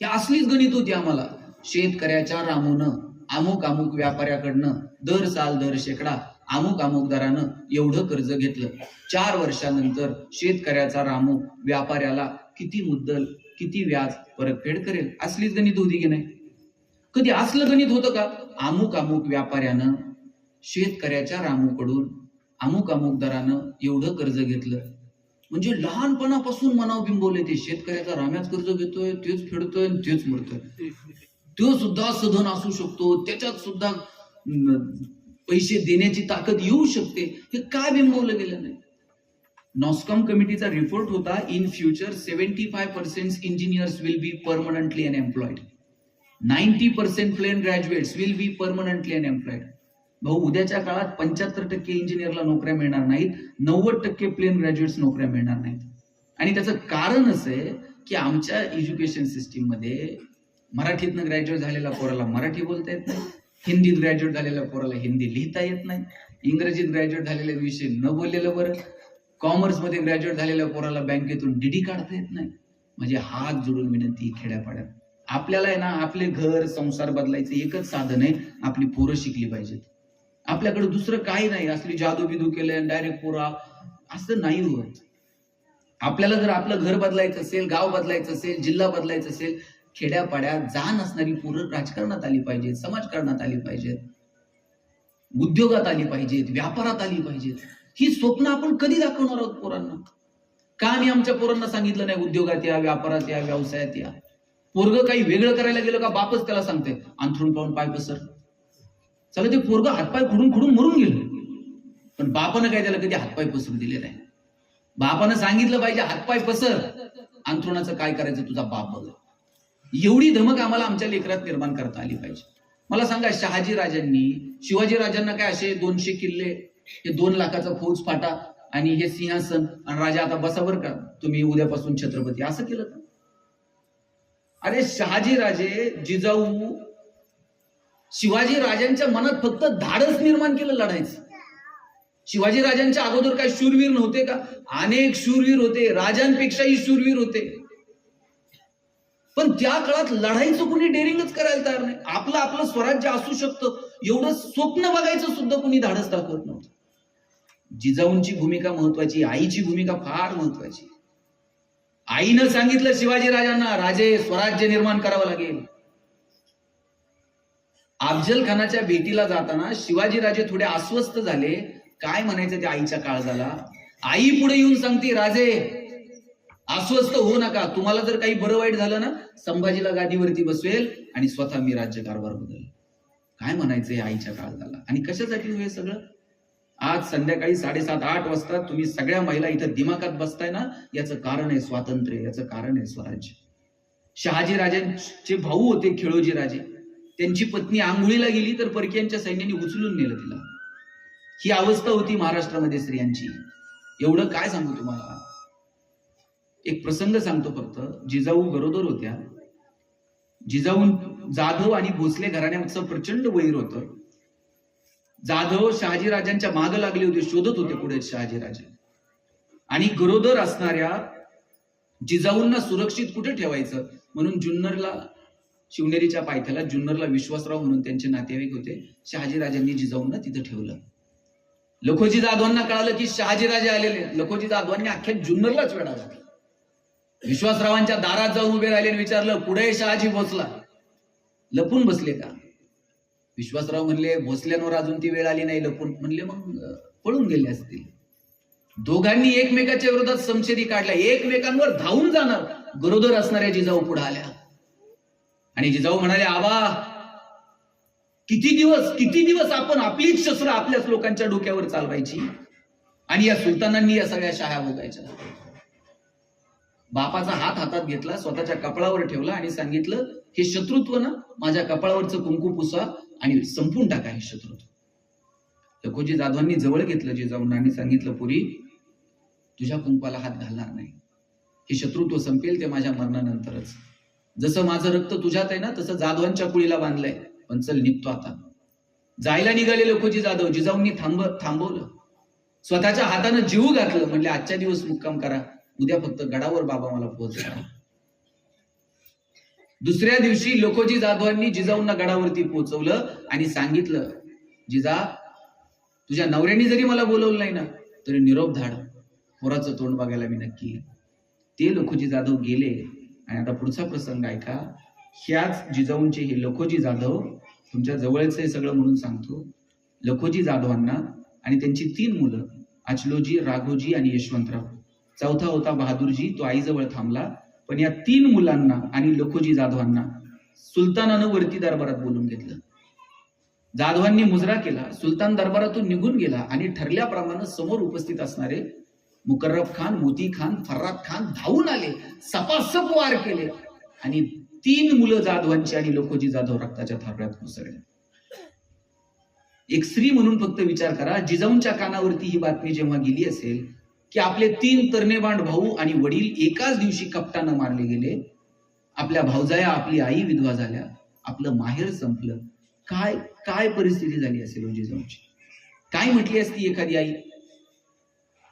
ही असलीच गणित होती आम्हाला. शेतकऱ्याच्या रामूनं अमुक अमुक व्यापाऱ्याकडनं दर साल दर शेकडा अमुक अमुक दरानं एवढं कर्ज घेतलं. 4 वर्षानंतर शेतकऱ्याचा रामू व्यापाऱ्याला किती मुद्दल किती व्याज परतफेड करेल. असलीच गणित होती की नाही? कधी असलं गणित होतं का? अमुक अमुक व्यापाऱ्यानं शेतकऱ्याच्या रामूकडून अमुक अमुक दरानं एवढं कर्ज घेतलं. म्हणजे लहानपणापासून मनाव बिंबवले ते शेतकऱ्याचा राम्याच कर्ज घेतोय, तेच फेडतोय, तेच मरतोय. तो सुद्धा सधन असू शकतो, त्याच्यात सुद्धा पैसे देण्याची ताकद येऊ शकते. हे काय बिंबवलं गेलं नाही? नॉस्कॉम कमिटीचा रिपोर्ट होता, in future 75% engineers will be permanently unemployed, 90% plain graduates will be permanently unemployed. भाऊ उद्याच्या काळात 75% इंजिनियरला नोकऱ्या मिळणार नाहीत, 90% प्लेन ग्रॅज्युएट्स नोकऱ्या मिळणार नाहीत. आणि त्याचं कारण असं आहे की आमच्या एज्युकेशन सिस्टीम मध्ये मराठीतनं ग्रॅज्युएट झालेल्या पोराला मराठी बोलता येत नाही, हिंदीत ग्रॅज्युएट झालेल्या पोराला हिंदी लिहिता येत नाही, इंग्रजीत ग्रॅज्युएट झालेल्या विषय न बोललेलं बरं, कॉमर्स मध्ये ग्रॅज्युएट झालेल्या पोराला बँकेतून डीडी काढता येत नाही. म्हणजे हात जोडून विनंती खेड्यापाड्यात, आपल्याला आहे ना आपले घर संसार बदलायचं एकच साधन आहे, आपली पोरं शिकली पाहिजेत. आपल्याकडे दुसरं काही नाही. असली जादू बिदू केलंय डायरेक्ट पोरा असं नाही होत. आपल्याला जर आपलं घर बदलायचं असेल, गाव बदलायचं असेल, जिल्हा बदलायचं असेल, खेड्यापाड्यात जाण असणारी पोरं राजकारणात आली पाहिजेत, समाजकारणात आली पाहिजेत, उद्योगात आली पाहिजेत, व्यापारात आली पाहिजेत. ही स्वप्न आपण कधी दाखवणार आहोत पोरांना? का आम्ही आमच्या पोरांना सांगितलं नाही उद्योगात या, व्यापारात या, व्यवसायात या? पोरग काही वेगळं करायला गेलं का बापच त्याला सांगते अंथरून पाहून पाय पसर. चला ते पोरग हातपाय खुडून खुडून मरून गेलं, पण बापानं काय त्याला कधी हातपाय पसरून दिले नाही. बापानं सांगितलं पाहिजे हातपाय पसर, अंथरुणाचं काय करायचं तुझा बाप बघ. एवढी धमक आम्हाला आमच्या लेकरात निर्माण करता आली पाहिजे. मला सांगा, शहाजी राजांनी शिवाजी राजांना काय असे 200 किल्ले, हे 2 लाखाचा फौज फाटा आणि हे सिंहासन आणि राजा आता बसावर का तुम्ही उद्यापासून छत्रपती, असं केलं का? अरे शहाजी राजे, जिजाऊ, शिवाजी राजांच्या मनात फक्त धाडस निर्माण केलं लढायचं. शिवाजी राजांच्या अगोदर काय शूरवीर नव्हते का? अनेक शूरवीर होते, राजांपेक्षाही शूरवीर होते. पण त्या काळात लढाईचं कुणी डेअरिंगच करायला तयार नाही. आपलं स्वराज्य असू शकतं एवढं स्वप्न बघायचं सुद्धा कुणी धाडस दाखवत नव्हतं. जिजाऊंची भूमिका महत्वाची, आईची भूमिका फार महत्वाची. आईनं सांगितलं शिवाजी राजांना, राजे स्वराज्य निर्माण करावं लागेल. अफजल खानाच्या भेटीला जाताना शिवाजी राजे थोडे अस्वस्थ झाले. काय म्हणायचं त्या आईच्या काळजाला? आई पुढे येऊन सांगते, राजे अस्वस्थ होऊ नका, तुम्हाला जर काही बरं वाईट झालं ना, संभाजीला गादीवरती बसवेल आणि स्वतः मी राज्यकारभार बदल. काय म्हणायचंय आईच्या काळजाला? आणि कशासाठी हे सगळं? आज संध्याकाळी 7:30-8 वाजता तुम्ही सगळ्या महिला इथं दिमाखात बसताय ना, याचं कारण आहे स्वातंत्र्य, याचं कारण आहे स्वराज्य. शहाजी राजांचे भाऊ होते खेळोजी राजे, त्यांची पत्नी आंघोळीला गेली तर परकीयांच्या सैन्याने उचलून नेलं तिला. ही अवस्था होती महाराष्ट्रामध्ये स्त्रियांची. एवढं काय सांगू तुम्हाला? एक प्रसंग सांगतो फक्त. जिजाऊ गरोदर होत्या. जिजाऊ जाधव आणि भोसले घराण्याचं प्रचंड वैर होतं. जाधव शहाजी राजांच्या माग लागले होते, शोधत होते पुढे शहाजी राजे. आणि गरोदर असणाऱ्या जिजाऊंना सुरक्षित कुठे ठेवायचं म्हणून जुन्नरला, शिवनेरीच्या पायथ्याला जुन्नरला विश्वासराव म्हणून त्यांचे नातेवाईक होते. शहाजी राजांनी जिजाऊंना तिथं ठेवलं. लखोजी जाधवांना कळालं की शहाजी राजे आलेले. लखोजी जाधवांनी अख्ख्या जुन्नरलाच वेढा घातला. विश्वासरावांच्या दारात जाऊन उभे राहिले आणि विचारलं, पुढे शहाजी भोसला, लपून बसले का? विश्वासराव म्हणले, भोसल्यांवर अजून ती वेळ आली नाही लपून. म्हणले मग पळून गेले असतील. दोघांनी एकमेकाच्या विरोधात समशेरी काढल्या, एकमेकांवर धावून जाणार. गरोदर असणाऱ्या जिजाऊ पुढे आल्या आणि जिजाऊ म्हणाले, आबा किती दिवस आपण आपलीच शस्त्र आपल्याच लोकांच्या डोक्यावर चालवायची आणि या सुलतानांनी या सगळ्या शाह्या भोगायच्या. बापाचा हात हातात घेतला, स्वतःच्या कपाळावर ठेवला आणि सांगितलं, हे शत्रुत्व ना, माझ्या कपाळावरचं कुंकू पुसा आणि संपून टाका हे शत्रुत्व. लखोजी जाधवांनी जवळ घेतलं जिजाऊंना आणि सांगितलं, पुरी तुझ्या कुंकवाला हात घालणार नाही. हे शत्रुत्व संपेल ते माझ्या मरणानंतरच. जसं माझं रक्त तुझ्यात आहे ना, तसं जाधवांच्या कुळीला बांधलंय. पण चल निघतो आता. जायला निघाले लखोजी जाधव. जिजाऊंनी थांबवलं. स्वतःच्या हातानं जीव घातलं. म्हणले, आजच्या दिवस मुक्काम करा, उद्या फक्त गडावर बाबा मला पोहोचला. दुसऱ्या दिवशी लखोजी जाधवांनी जिजाऊंना गडावरती पोहोचवलं आणि सांगितलं, जिजा तुझ्या नवऱ्याने जरी मला बोलवलं नाही ना तरी निरोप धाड, पोराचं तोंड बघायला मी नक्की. ते लखोजी जाधव गेले. आणि आता पुढचा प्रसंग ऐका. ह्याच जिजाऊंचे हे लखोजी जाधव, तुमच्या जवळचे सगळं म्हणून सांगतो. लखोजी जाधवांना आणि त्यांची 3 मुलं, अचलोजी, राघोजी आणि यशवंतराव. चौथा होता बहादूरजी, तो आईजवळ थांबला. पण या 3 मुलांना आणि लखोजी जाधवांना सुलतानानं वरती दरबारात बोलून घेतलं. जाधवांनी मुजरा केला. सुलतान दरबारातून निघून गेला आणि ठरल्याप्रमाणे समोर उपस्थित असणारे मुकर्रब खान, मोती खान, फर्राद खान धावून आले, सपासप वार केले आणि 3 मुलं जाधवांची आणि लखोजी जाधव रक्ताच्या थारोळ्यात कोसळले. एक स्त्री म्हणून फक्त विचार करा, जिजाऊंच्या कानावरती ही बातमी जेव्हा गेली असेल की आपले 3 तरणेबांड भाऊ आणि वडील एकाच दिवशी कपटानं मारले गेले, आपल्या भावजाया, आपली आई विधवा झाल्या, आपलं माहेर संपलं, काय काय परिस्थिती झाली असेल जिजाऊंची? काय म्हटली असती एखादी आई?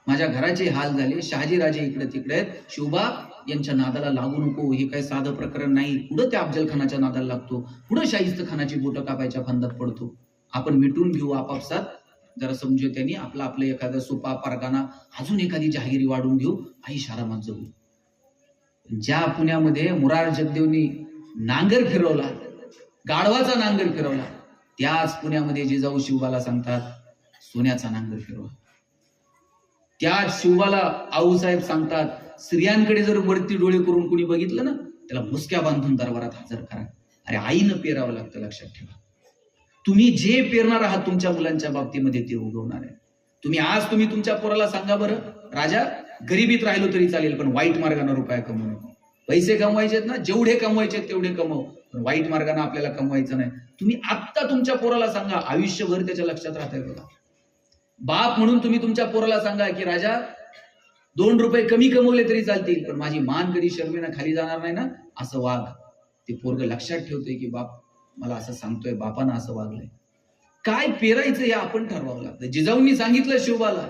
माझ्या घराचे हाल झाले, शहाजी राजे इकडे तिकडे आहेत, शिवबा यांच्या नादाला लागू नको, हे काय साधं प्रकरण नाही. पुढं त्या अफजल खानाच्या नादाला लागतो, पुढं शाहिस्त खानाची बोटं कापायच्या फंदात पडतो. आपण मिटून घेऊ आपापसात, जरा समझोत्यानी आपला आपलं एखादा सोपा परगाना अजून एखादी जहागिरी वाढून घेऊ, आयुष्य आरामात जगू. ज्या पुण्यामध्ये मुरार जगदेवनी नांगर फिरवला, गाढवाचा नांगर फिरवला, त्याच पुण्यामध्ये जिजाऊ शिवबाला सांगतात सोन्याचा नांगर फिरवा. त्याच शिवबाला आऊसाहेब सांगतात स्त्रियांकडे जर वरती डोळे करून कुणी बघितलं ना त्याला मुसक्या बांधून दरबारात हजर करा. अरे आईनं पेरावं लागतं, लक्षात ठेवा. तुम्ही जे पेरणार आहात तुमच्या मुलांच्या बाबतीमध्ये ते उगवणार आहे. तुम्ही तुमच्या पोराला सांगा बरं, राजा गरिबीत राहिलो तरी चालेल पण वाईट मार्गाने रुपया कमवू नको. पैसे कमवायचेत ना, जेवढे कमवायचे तेवढे कमव, पण वाईट मार्गाने आपल्याला कमवायचं नाही. तुम्ही आत्ता तुमच्या पोराला सांगा, आयुष्यभर त्याच्या लक्षात राहतंय बघा. बाप म्हणून तुम्ही तुमच्या पोराला सांगा की राजा 2 रुपये कमी कमवले तरी चालतील पण माझी मान कधी शर्मेनं खाली जाणार नाही ना, असं वाग. ते पोरग लक्षात ठेवतोय की बाप मला असं सांगतोय, बापानं असं वागलंय. काय पेरायचं हे आपण ठरवावं लागतं. जिजाऊंनी सांगितलं शिवबाला,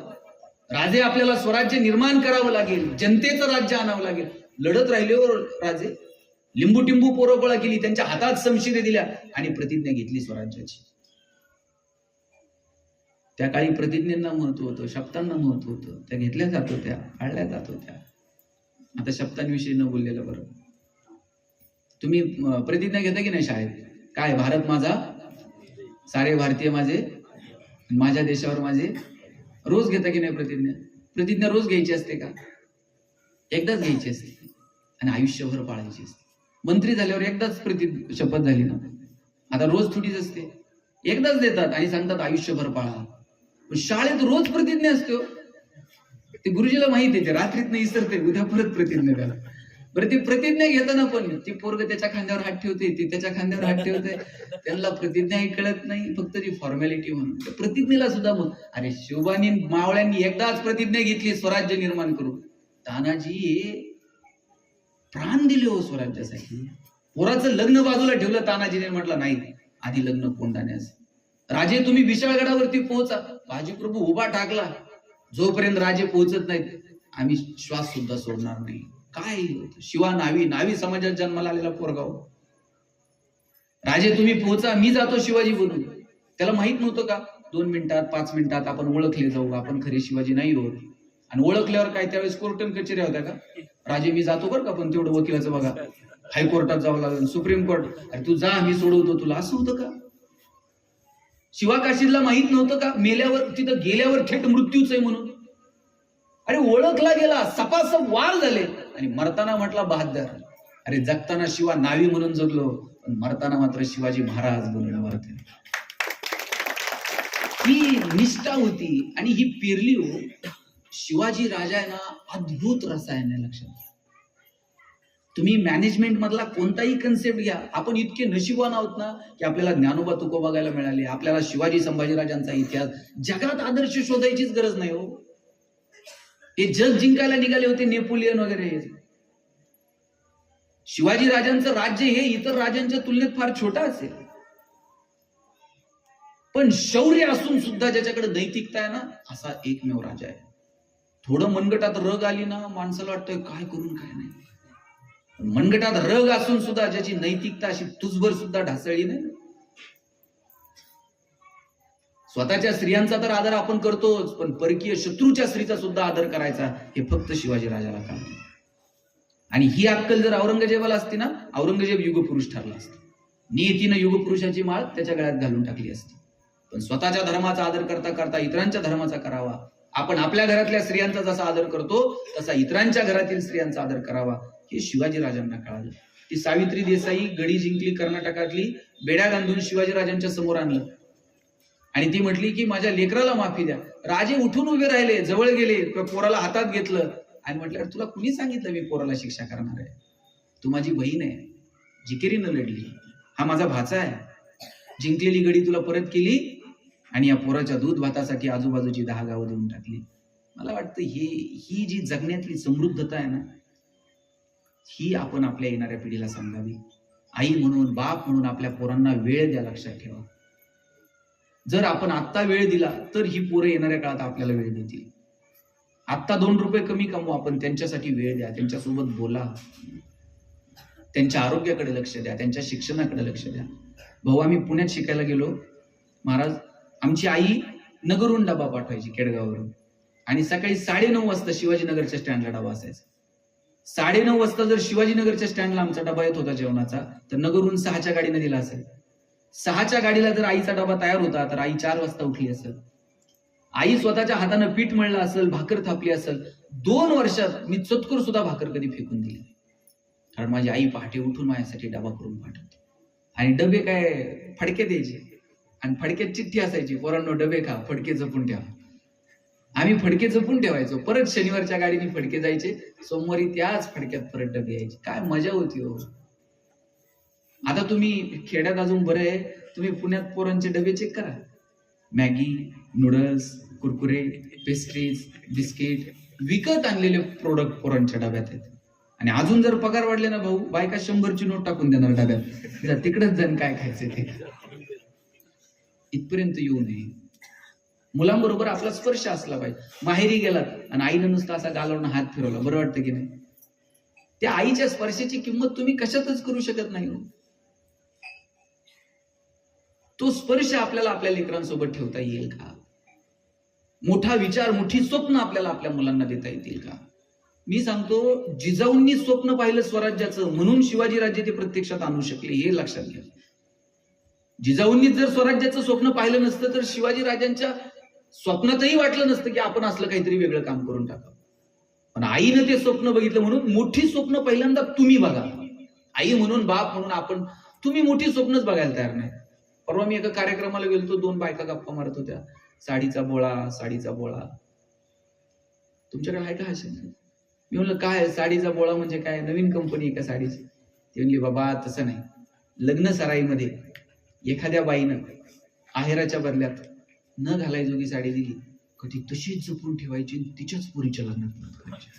राजे आपल्याला स्वराज्य निर्माण करावं लागेल, जनतेचं राज्य आणावं लागेल. लढत राहिले राजे, लिंबू टिंबू पोरं गोळा केली, त्यांच्या हातात समशिरे दिल्या आणि प्रतिज्ञा घेतली स्वराज्याची. त्या काळी प्रतिज्ञांना महत्व होतं, शब्दांना महत्व होतं, त्या घेतल्या जात होत्या, पाळल्या जात होत्या. आता शब्दांविषयी न बोललेलं बरं. तुम्ही प्रतिज्ञा घेता की नाही शाळेत? काय, भारत माझा, सारे भारतीय माझे, माझ्या देशावर माझे. रोज घेता की नाही प्रतिज्ञा? प्रतिज्ञा रोज घ्यायची असते का? एकदाच घ्यायची असते आणि आयुष्यभर पाळायची असते. मंत्री झाल्यावर एकदाच शपथ झाली ना, आता रोज थोडीच असते. एकदाच देतात आणि सांगतात आयुष्यभर पाळा. पण शाळेत रोज प्रतिज्ञा असते. ते गुरुजीला माहित आहे, ते रात्रीत नाही विसरते, उद्या परत प्रतिज्ञा द्या. बरं, ती प्रतिज्ञा घेताना पण ती पोरग त्याच्या खांद्यावर हात ठेवते, ती त्याच्या खांद्यावर हात ठेवते. त्यांना प्रतिज्ञाही कळत नाही, फक्त ती फॉर्मॅलिटी म्हणून. प्रतिज्ञेला सुद्धा मग अरे शिवबानी मावळ्यांनी एकदाच प्रतिज्ञा घेतली स्वराज्य निर्माण करू. तानाजी प्राण दिले हो स्वराज्यासाठी. पोराचं लग्न बाजूला ठेवलं तानाजीने, म्हटलं नाही आधी लग्न कोंडाण्यास. राजे तुम्ही विशाळगडावरती पोहोचा. बाजीप्रभू उभा टाकला, जोपर्यंत राजे पोहोचत नाहीत आम्ही श्वास सुद्धा सोडणार नाही. काय शिवा नावी समाजात जन्माला आलेला पोरगाव. राजे तुम्ही पोहोचा, मी जातो शिवाजी बनून. त्याला माहित नव्हतं का 2 मिनिटात 5 मिनिटात आपण ओळखले जाऊ, आपण खरे शिवाजी नाही होत. आणि ओळखल्यावर काय त्यावेळेस कोर्टन कचेऱ्या होत्या का? राजे मी जातो बरं का, पण तेवढं वकिलाचं बघा, हायकोर्टात जावं लागेल, सुप्रीम कोर्ट, अरे तू जा मी सोडवतो तुला, असं होतं का? शिवा काशीदला माहित नव्हतं का मेल्यावर, तिथं गेल्यावर थेट मृत्यूच आहे म्हणून? अरे ओळखला गेला, सपासप वार झाले आणि मरताना म्हटला बहादर. अरे जगताना शिवा नावी म्हणून जगलो, पण मरताना मात्र शिवाजी महाराज बनून मरते. ही निष्ठा होती आणि ही पेरली हो. शिवाजी राजा आहे ना, अद्भुत रसायन आहे. लक्षात, तुम्ही मॅनेजमेंट मधला कोणताही कन्सेप्ट घ्या, आपण इतके नशिबवान आहोत ना की आपल्याला ज्ञानोबा तुको बघायला मिळाले, आपल्याला शिवाजी संभाजीराजांचा इतिहास. जगात आदर्श शोधायचीच गरज नाही हो. हे जग जिंकायला निघाले होते नेपोलियन वगैरे. शिवाजी राजांचं राज्य हे इतर राजांच्या तुलनेत फार छोटा असेल, पण शौर्य असून सुद्धा ज्याच्याकडे नैतिकता आहे ना, असा एकमेव राजा आहे. थोडं मनगटात रग आली ना, माणसाला वाटतंय काय करून काय नाही. मनगटात रग असून सुद्धा ज्याची नैतिकता अशी तुझभर सुद्धा ढासळली नाही. स्वतःच्या स्त्रियांचा तर आदर आपण करतोच, पण परकीय शत्रूच्या स्त्रीचा सुद्धा आदर करायचा हे फक्त शिवाजी राजाला कळलं. आणि ही अक्कल जर औरंगजेबाला असती ना, औरंगजेब युगपुरुष ठरला असता. नियतीनं युगपुरुषाची माळ त्याच्या गळ्यात घालून टाकली असती. पण स्वतःच्या धर्माचा आदर करता करता इतरांच्या धर्माचा करावा. आपण आपल्या घरातल्या स्त्रियांचा जसा आदर करतो तसा इतरांच्या घरातील स्त्रियांचा आदर करावा, हे शिवाजी राजांना कळालं. ती सावित्री देसाई गडी जिंकली कर्नाटकातली, बेड्या बांधून शिवाजी राजांच्या समोर आणलं आणि ती म्हटली की माझ्या लेकराला माफी द्या. राजे उठून उभे राहिले, जवळ गेले, पोराला हातात घेतलं आणि म्हटलं तुला कुणी सांगितलं मी पोराला शिक्षा करणार आहे? तू माझी बहीण आहे, जिकिरीनं लढली, हा माझा भाचा आहे. जिंकलेली गडी तुला परत केली आणि या पोराच्या दूध भातासाठी आजूबाजूची 10 गावं देऊन टाकली. मला वाटतं ही जी जगण्यातली समृद्धता आहे ना, ही आपण आपल्या येणाऱ्या पिढीला सांगावी. आई म्हणून, बाप म्हणून आपल्या पोरांना वेळ द्या. लक्षात ठेवा, जर आपण आत्ता वेळ दिला तर ही पोरं येणाऱ्या काळात आपल्याला वेळ देतील. आत्ता 2 रुपये कमी कमवा, आपण त्यांच्यासाठी वेळ द्या, त्यांच्यासोबत बोला, त्यांच्या आरोग्याकडे लक्ष द्या, त्यांच्या शिक्षणाकडे लक्ष द्या. भाऊ, आम्ही पुण्यात शिकायला गेलो. महाराज, आमची आई नगरहून डबा पाठवायची केडगाववरून, आणि सकाळी 9:30 वाजता शिवाजीनगरच्या स्टँडला डबा असायचा. 9:30 वाजता जर शिवाजीनगरच्या स्टँडला आमचा डबा येत होता जेवणाचा, तर नगरहून 6च्या गाडीने दिला असेल. 6च्या गाडीला जर आईचा डबा तयार होता तर आई 4 वाजता उठली असेल. आई स्वतःच्या हातानं पीठ मळलं असेल, भाकर थापली असेल. 2 वर्षात मी चतकोर सुद्धा भाकर कधी फेकून दिली, कारण माझी आई पहाटे उठून माझ्यासाठी डबा करून पाठवते. आणि डबे काय फडके द्यायचे, आणि फडक्यात चिठ्ठी असायची, पोरांनो डबे खा, फडके जपून ठेवा. आम्ही फडके जपून ठेवायचो. परत शनिवारच्या गाडीने फडके जायचे, सोमवारी त्याच फडक्यात परत डबे यायचे. काय मजा होती हो. आता तुम्ही खेड्यात अजून बरं आहे, तुम्ही पुण्यात पोरांचे डबे चेक करा. Maggi, noodles, Kurkure, pastries, biscuit, विकत आणलेले प्रोडक्ट पोरांच्या डब्यात आहेत. आणि अजून जर पगार वाढले ना भाऊ, बायका 100ची नोट टाकून देणार डब्यात, तिकडेच जाण काय खायचं ते. इथपर्यंत येऊ नये. मुलांबरोबर आपला स्पर्श असला पाहिजे. माहेरी गेलात आणि आईनं नुसता असा गालावरून हात फिरवला, बरं वाटतं की नाही? त्या आईच्या स्पर्शाची किंमत तुम्ही कशातच करू शकत नाही. तो स्पर्श आपल्याला आपल्या लेकरांसोबत ठेवता येईल का? मोठा विचार, मोठी स्वप्न आपल्याला आपल्या मुलांना देता येतील का? मी सांगतो, जिजाऊंनी स्वप्न पाहिलं स्वराज्याचं, म्हणून शिवाजी राज्य ते प्रत्यक्षात आणू शकले, हे लक्षात घ्या. जिजाऊंनी जर स्वराज्याचं स्वप्न पाहिलं नसतं तर शिवाजी राजांच्या स्वप्नातही वाटलं नसतं की आपण असलं काहीतरी वेगळं काम करून टाकावं. पण आईनं ते स्वप्न बघितलं, म्हणून मोठी स्वप्न पहिल्यांदा तुम्ही बघा. आई म्हणून, बाप म्हणून आपण, तुम्ही मोठी स्वप्नच बघायला तयार नाही. परवा मी एका कार्यक्रमाला गेलो, 2 बायका गप्पा मारत होत्या, साडीचा बोळा, साडीचा बोळा. तुमच्याकडे आहे का असे? मी म्हणलं काय साडीचा बोळा म्हणजे काय, नवीन कंपनी आहे का साडीची? ती म्हणली बाबा तसं नाही, लग्न सराईमध्ये एखाद्या बाईनं आहेराच्या बदल्यात न घालायजोगी साडी दिली, कधी तशीच जपून ठेवायची, तिच्याच पुरीच्या लग्नात करायची.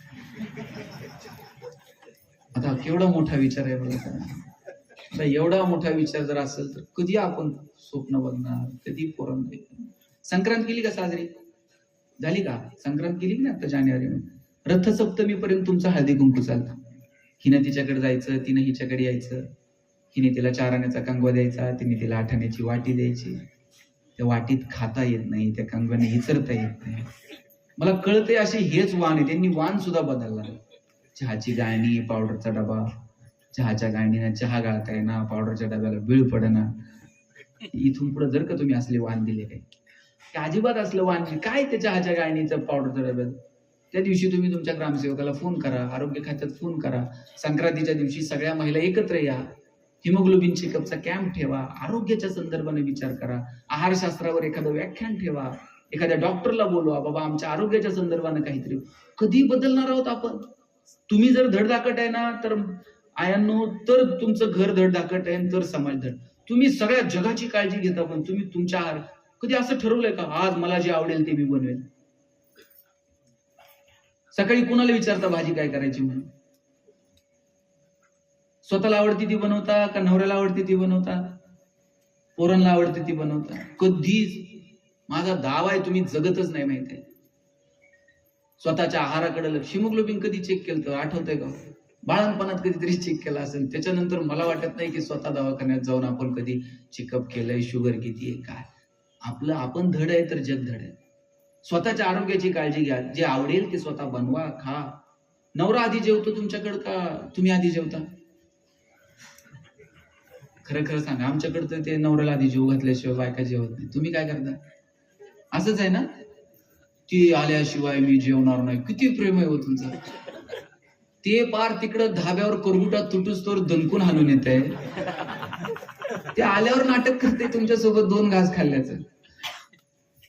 आता केवढा मोठा विचार आहे मला सांगा. एवढा मोठा विचार जर असेल तर कधी आपण स्वप्न बघणार, कधी पोरांना. संक्रांत केली का साजरी? झाली का? संक्रांत केली ना आता जानेवारीमध्ये. रथसप्तमीपर्यंत तुमचा हळदी कुंकू चालतं. हिनं तिच्याकडे जायचं, तिनं हिच्याकडे यायचं. हिने तिला 4 आण्याचा कंगवा द्यायचा, तिने तिला 8 आण्याची वाटी द्यायची. त्या वाटीत खाता येत नाही, त्या कंगव्याने हिचरता येत नाही. मला कळते असे हेच वाण आहे. त्यांनी वाण सुद्धा बदलला. चहाची गाळणी, पावडरचा डबा. चहाच्या गाळणीनं चहा गाळता येणार, पावडरच्या डब्याला बीळ पडना. इथून पुढे जर का तुम्ही असले वाण दिले काय, अजिबात असलं वाण काय त्या चहाच्या गाळणीचं, पावडरच्या डब्यात. त्या दिवशी तुम्ही तुमच्या ग्रामसेवकाला फोन करा, आरोग्य खात्यात फोन करा. संक्रांतीच्या दिवशी सगळ्या महिला एकत्र या, हिमोग्लोबिन चेकअपचा कॅम्प ठेवा, आरोग्याच्या संदर्भाने विचार करा, आहारशास्त्रावर एखादं व्याख्यान ठेवा, एखाद्या डॉक्टरला बोलवा, बाबा आमच्या आरोग्याच्या संदर्भाने काहीतरी. कधी बदलणार आहोत आपण? तुम्ही जर धडधाकट आहे ना, तर आयांनो, तर तुमचं घर धडधाकट आहे, तर समाज धड. तुम्ही सगळ्या जगाची काळजी घेता, पण तुम्ही तुमच्या आहार कधी असं ठरवलंय का, आज मला जे आवडेल ते मी बनवेल? सकाळी कुणाला विचारता भाजी काय करायची म्हणून? स्वतःला आवडती ती बनवता का नवऱ्याला आवडती ती बनवता? पोरांना आवडते ती बनवता? कधीच. माझा दावा आहे तुम्ही जगतच नाही, माहित आहे. स्वतःच्या आहाराकडे लक्ष. हिमोग्लोबिन कधी चेक केलं आठवतंय का? बाळणपणात कधीतरी चेक केला असेल. त्याच्यानंतर मला वाटत नाही की स्वतः दवाखान्यात जाऊन आपण कधी चेकअप केलंय, शुगर किती आहे काय. आपलं आपण धड आहे तर जग धड आहे. स्वतःच्या आरोग्याची काळजी घ्या. जे आवडेल ते स्वतः बनवा, खा. नवरा आधी जेवतो तुमच्याकडे का तुम्ही आधी जेवता? खरं खरं सांगा. आमच्याकडे तर ते नवऱ्याला आधी जेव घातल्याशिवाय बायका जेवत नाही. तुम्ही काय करता? असंच आहे ना? ती आल्याशिवाय मी जेवणार नाही. किती प्रेम आहे हो तुमचं. ते पार तिकडं धाब्यावर करगुटा तुटूस तर दणकून हाणून येत आहे. ते आल्यावर नाटक करते तुमच्यासोबत 2 घास खाल्ल्याचं.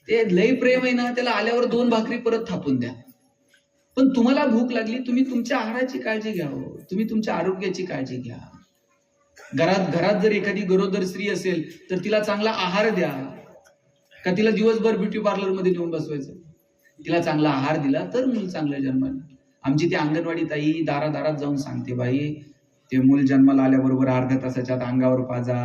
ते लई प्रेम आहे ना, त्याला आल्यावर 2 भाकरी परत थापून द्या. पण तुम्हाला भूक लागली, तुम्ही तुमच्या आहाराची काळजी घ्या. तुम्ही तुमच्या आरोग्याची काळजी घ्या. घरात जर एखादी गरोदर स्त्री असेल तर तिला चांगला आहार द्या. का तिला दिवसभर ब्युटी पार्लर मध्ये नेऊन बसवायचं? तिला चांगला आहार दिला तर मूल चांगलं जन्माला. आमची ती अंगणवाडी ताई दारादारात जाऊन सांगते, बाई ते मूल जन्माला आल्याबरोबर अर्ध्या तासाच्या आत अंगावर पाजा,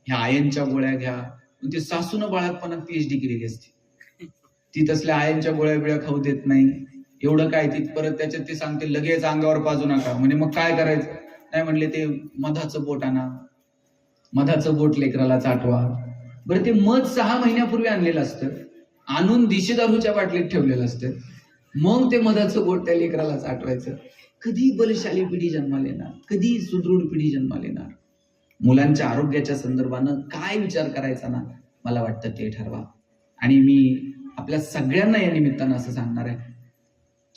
ह्या आयनच्या गोळ्या घ्या. ते सासूनं बाळातपणात PhD केलेली असते. ती तसल्या आयनच्या गोळ्या बिळ्या खाऊ देत नाही. एवढं काय, ती परत त्याच्यात ते सांगते लगेच अंगावर पाजू नका. म्हणजे मग काय करायचं? नाही म्हणले ते मधाचं बोट आणा, मधाचं बोट लेकराला चाटवा. बरं ते मध 6 महिन्यापूर्वी आणलेलं असतं. आणून दिशेदारूच्या बाटलीत ठेवलेलं असतं. मग ते मधाचं बोट त्या लेकरालाच आठवायचं. कधी बलशाली पिढी जन्माला येणार, कधी सुदृढ पिढी जन्माला येणार. मुलांच्या आरोग्याच्या संदर्भानं काय विचार करायचा ना, मला वाटतं ते ठरवा. आणि मी आपल्या सगळ्यांना या निमित्तानं असं सांगणार आहे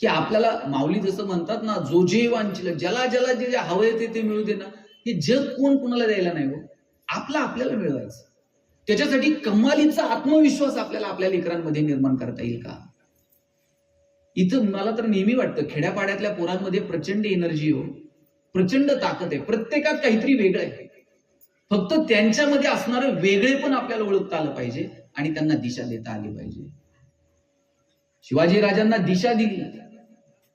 की आपल्याला माऊली जसं म्हणतात ना, जो जे वांछिल, ज्याला ज्याला जे हवंय ते मिळू दे ना. हे जग कोण कुणाला द्यायला नाही हो, आपला आपल्याला मिळवायचं. त्याच्यासाठी कमालीचा आत्मविश्वास आपल्याला आपल्या लेकरांमध्ये निर्माण करता येईल का? इथं मला तर नेहमी वाटतं खेड्यापाड्यातल्या पोरांमध्ये प्रचंड एनर्जी हो, प्रचंड ताकद आहे. प्रत्येकात काहीतरी वेगळं आहे. फक्त त्यांच्यामध्ये असणारं वेगळे पण आपल्याला ओळखता आलं पाहिजे आणि त्यांना दिशा देता आली पाहिजे. शिवाजी राजांना दिशा दिली,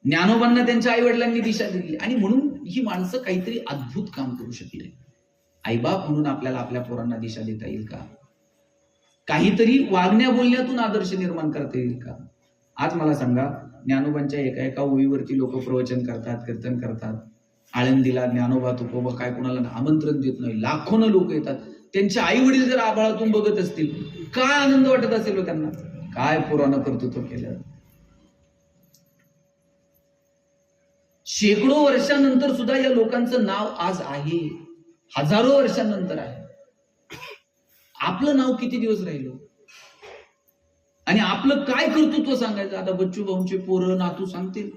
ज्ञानोबांना त्यांच्या आई वडिलांनी दिशा दिली आणि म्हणून ही माणसं काहीतरी अद्भुत काम करू शकले. आईबाप म्हणून आपल्याला आपल्या पोरांना दिशा देता येईल का? काहीतरी वागण्या बोलण्यातून आदर्श निर्माण करता येईल का? आज मला सांगा, ज्ञानोबांच्या एका एका ओळीवरती लोक प्रवचन करतात, कीर्तन करतात. आळंदीला ज्ञानोबा तुकोबा काय कुणाला आमंत्रण देत नाही, लाखोनं लोक येतात. त्यांचे आई वडील जर आभाळातून बघत असतील, काय आनंद वाटत असेल त्यांना. काय पुराण कर्तृत्व केलं. शेकडो वर्षांनंतर सुद्धा या लोकांचं नाव आज आहे, हजारो वर्षांनंतर आहे. आपलं नाव किती दिवस राहिलं आणि आपलं काय कर्तृत्व सांगायचं? आता बच्चू भाऊंचे पोरं नातू सांगतील,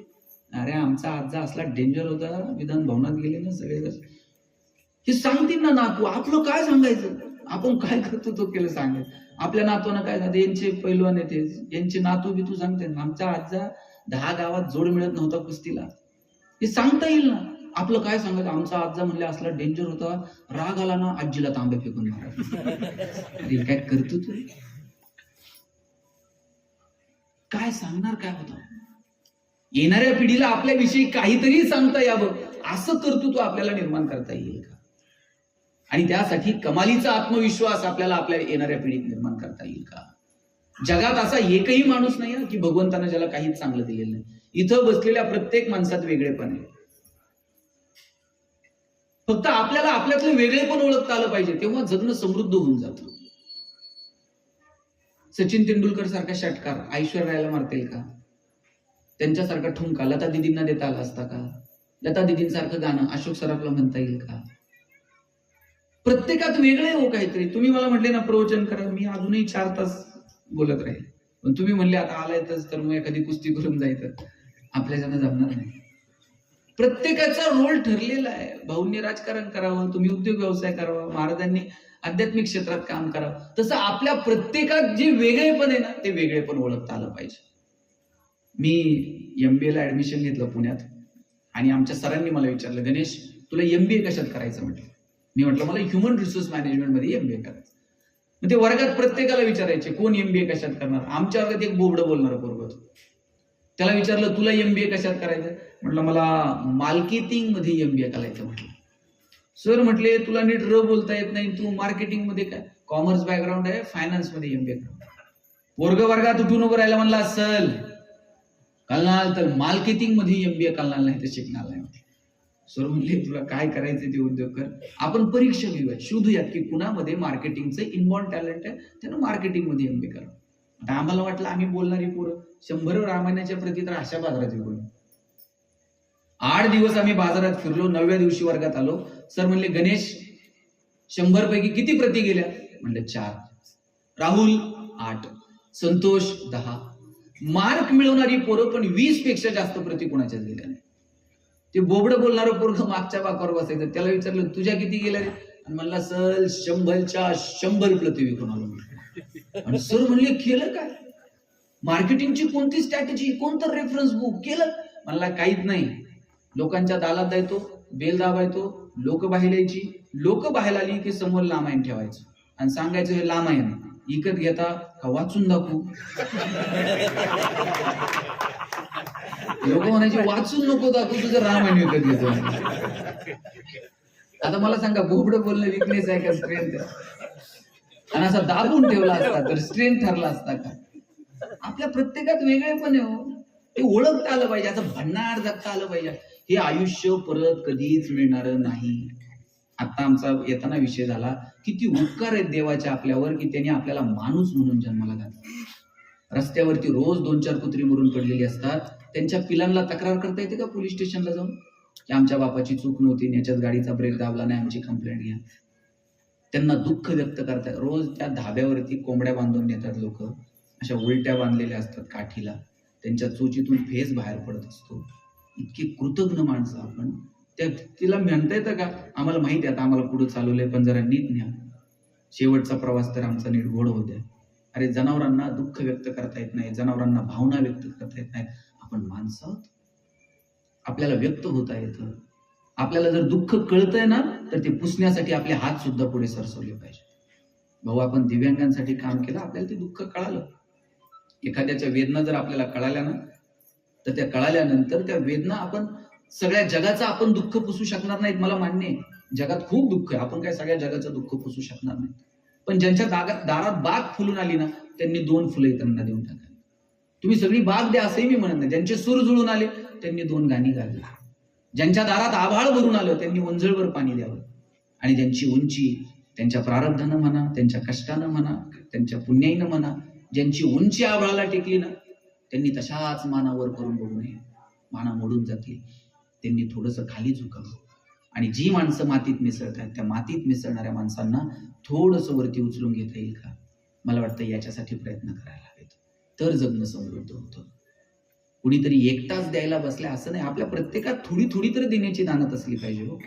अरे आमचा आजा असला डेंजर होता, विधान भवनात गेले ना सगळे, हे सांगतील ना नातू. आपलं काय सांगायचं? आपण काय कर्तृत्व केलं सांगायचं. आपल्या नातूंना काय सांगते, यांचे पैलवान येते, यांचे नातू बितू सांगते, आमचा आजा 10 गावात जोड मिळत नव्हता कुस्तीला, हे सांगता येईल ना. आपलं काय सांगायचं? आमचा आजा म्हणले असला डेंजर होता, राग आला ना आजीला तांबे फेकून मारायचं. अरे काय कर्तृत्व, काय सांगणार काय होतं? येणाऱ्या पिढीला आपल्याविषयी काहीतरी सांगता यावं असं कर्तृत्व आपल्याला निर्माण करता येईल का? आणि त्यासाठी कमालीचा आत्मविश्वास आपल्याला आपल्या येणाऱ्या पिढीत निर्माण करता येईल का? जगात असा एकही माणूस नाही की भगवंतानं ज्याला काहीच चांगलं दिलेलं नाही. इथं बसलेल्या प्रत्येक माणसात वेगळेपण आहे. फक्त आपल्याला आपल्यातलं वेगळेपण ओळखता आलं पाहिजे, तेव्हा जगणं समृद्ध होऊन जातं. सचिन तेंडुलकर सारखा षटकार ऐश्वर्याला मारतील का? त्यांच्यासारखा ठुमका लता दिदींना देता आला असता का? लता दिदींसारखं गाणं अशोक सराफला म्हणता येईल का? प्रत्येकात वेगळे हो काहीतरी. तुम्ही मला म्हटले ना प्रवचन करा, मी अजूनही 4 तास बोलत राहील. पण तुम्ही म्हणले आता आलायतच तर मग एखादी कुस्ती करून जायचं, आपल्याच्यानं जमणार नाही. प्रत्येकाचा रोल ठरलेला आहे. भाऊंनी राजकारण करावं, तुम्ही उद्योग व्यवसाय करावा, महाराजांनी आध्यात्मिक क्षेत्रात काम करावं. तसं आपल्या प्रत्येकात जे वेगळेपण आहे ना, ते वेगळेपण ओळखता आलं पाहिजे. मी MBA ला ऍडमिशन घेतलं पुण्यात आणि आमच्या सरांनी मला विचारलं, गणेश तुला MBA कशात करायचं म्हटलं. मी म्हटलं मला ह्युमन रिसोर्स मॅनेजमेंट मध्ये MBA करायचं. मग ते वर्गात प्रत्येकाला विचारायचे कोण MBA कशात करणार. आमच्या वर्गात एक बोबडं बोलणारं पोरग होतं. त्याला विचारलं तुला MBA कशात करायचं? म्हटलं मला मार्केटिंग मध्ये MBA करायचं म्हटलं. सर म्हटले तुला नीट बोलता येत नाही, तू मार्केटिंग मध्ये काय, कॉमर्स बॅकग्राऊंड आहे, फायनान्स मध्ये MBA कर. वर्ग वर्गात उठून उभं राहायला म्हणला असल कळणार तर मार्केटिंग मध्ये MBA कळणार नाही तर शिकणार नाही. सर म्हणले तुला काय करायचं ते उद्योग कर, आपण परीक्षा घेऊयात, शोधूयात की कुणामध्ये मार्केटिंगचं इनबॉर्न टॅलेंट आहे, त्यानं मार्केटिंग मध्ये MBA करा. आता आम्हाला वाटलं आम्ही बोलणारी पोरं 100 रामायणाच्या प्रती तर अशा बाजारात येऊ. 8 दिवस आम्ही बाजारात फिरलो. 9व्या दिवशी वर्गात आलो. सर म्हणले गणेश 100 पैकी किती प्रती गेल्या? म्हणले 4. राहुल 8, संतोष 10. मार्क मिळवणारी पोरं पण 20 पेक्षा जास्त प्रती कोणाच्याच गेल्या नाही. ते बोबडं बोलणारं पोरग मागच्या बाकावर बसायचं. त्याला विचारलं तुझ्या किती गेल्या रे? आणि म्हणला सर 100च्या 100 प्रती विकून आलो. आणि सर म्हणले केलं काय? मार्केटिंगची कोणती स्ट्रॅटेजी, कोणतं रेफरन्स बुक केलं? म्हणला काहीच नाही. लोकांच्या दालात जायचो, बेल दाबायचो, लोक बाहेर यायची, लोक बाहेर आली की समोर लामायण ठेवायचं आणि सांगायचं हे लामायण विकत घेता का वाचून दाखवू? लोक म्हणायचे वाचून नको दाखवू, तुझं रामायण विकत घेतो. आता मला सांगा बोबडं बोलणं विकनेस आहे का स्ट्रेंथ? आणि असा दाबून ठेवला असता तर स्ट्रेंथ ठरला असता का? आपल्या प्रत्येकात वेगळे पण आहे हो, ते ओळखता आलं पाहिजे, असं भन्नाट जगता आलं पाहिजे. हे आयुष्य परत कधीच मिळणार नाही. आता आमचा येताना विषय झाला किती उपकार आहेत देवाचे आपल्यावर की त्यांनी आपल्याला माणूस म्हणून जन्माला घातला. रस्त्यावरती रोज 2-4 कुत्री मरून पडलेली असतात. त्यांच्या पिलांना तक्रार करता येते का पोलीस स्टेशनला जाऊन की आमच्या बापाची चूक नव्हती, याच्याच गाडीचा ब्रेक दाबला नाही, आमची कंप्लेंट घ्या? त्यांना दुःख व्यक्त करतात. रोज त्या धाब्यावरती कोंबड्या बांधून नेतात लोक, अशा उलट्या बांधलेल्या असतात काठीला, त्यांच्या चोचीतून फेस बाहेर पडत असतो. इतकी कृतज्ञ माणसं आपण. तिला म्हणता येतं का आम्हाला माहिती आहे आता आम्हाला पुढे चालवलंय, पण जरा नीट न्या, शेवटचा प्रवास तर आमचा नीट गोड होऊ द्या. अरे जनावरांना दुःख व्यक्त करता येत नाही, जनावरांना भावना व्यक्त करता येत नाहीत, आपण माणसं आहोत, आपल्याला व्यक्त होता येतं. आपल्याला जर दुःख कळतंय ना तर ते पुसण्यासाठी आपले हात सुद्धा पुढे सरसवले पाहिजे. भाऊ आपण दिव्यांगांसाठी काम केलं, आपल्याला ते दुःख कळालं. एखाद्याच्या वेदना जर आपल्याला कळाल्या ना तर त्या कळाल्यानंतर त्या वेदना आपण सगळ्या जगाचं आपण दुःख पुसू शकणार नाहीत, मला मान्य आहे. जगात खूप दुःख आहे, आपण काय सगळ्या जगाचं दुःख पुसू शकणार नाही. पण ज्यांच्या दारात बाग फुलून आली ना त्यांनी 2 फुलं इतरांना देऊन टाकावी. तुम्ही सगळी बाग द्या असंही मी म्हणत नाही. ज्यांचे सूर जुळून आले त्यांनी 2 गाणी गावी. ज्यांच्या दारात आभाळ भरून आलं त्यांनी ओंजळवर पाणी द्यावं. आणि ज्यांची उंची त्यांच्या प्रारब्धानं म्हणा, त्यांच्या कष्टानं म्हणा, त्यांच्या पुण्याईनं म्हणा, ज्यांची उंची आभाळाला टेकली ना त्यांनी तशाच मानावर करून बघू नये. माना मोडून जातील. त्यांनी थोडंसं खाली झुकावं. आणि जी माणसं मातीत मिसळतात त्या मातीत मिसळणाऱ्या माणसांना थोडंसं वरती उचलून घेता येईल का? मला वाटतं याच्यासाठी प्रयत्न करायला हवेत, तर जगणं समृद्ध होतं. कुणीतरी एकटाच द्यायला बसलाय असं नाही, आपल्या प्रत्येकात थोडी थोडी तर देण्याची दानत असली पाहिजे. हो,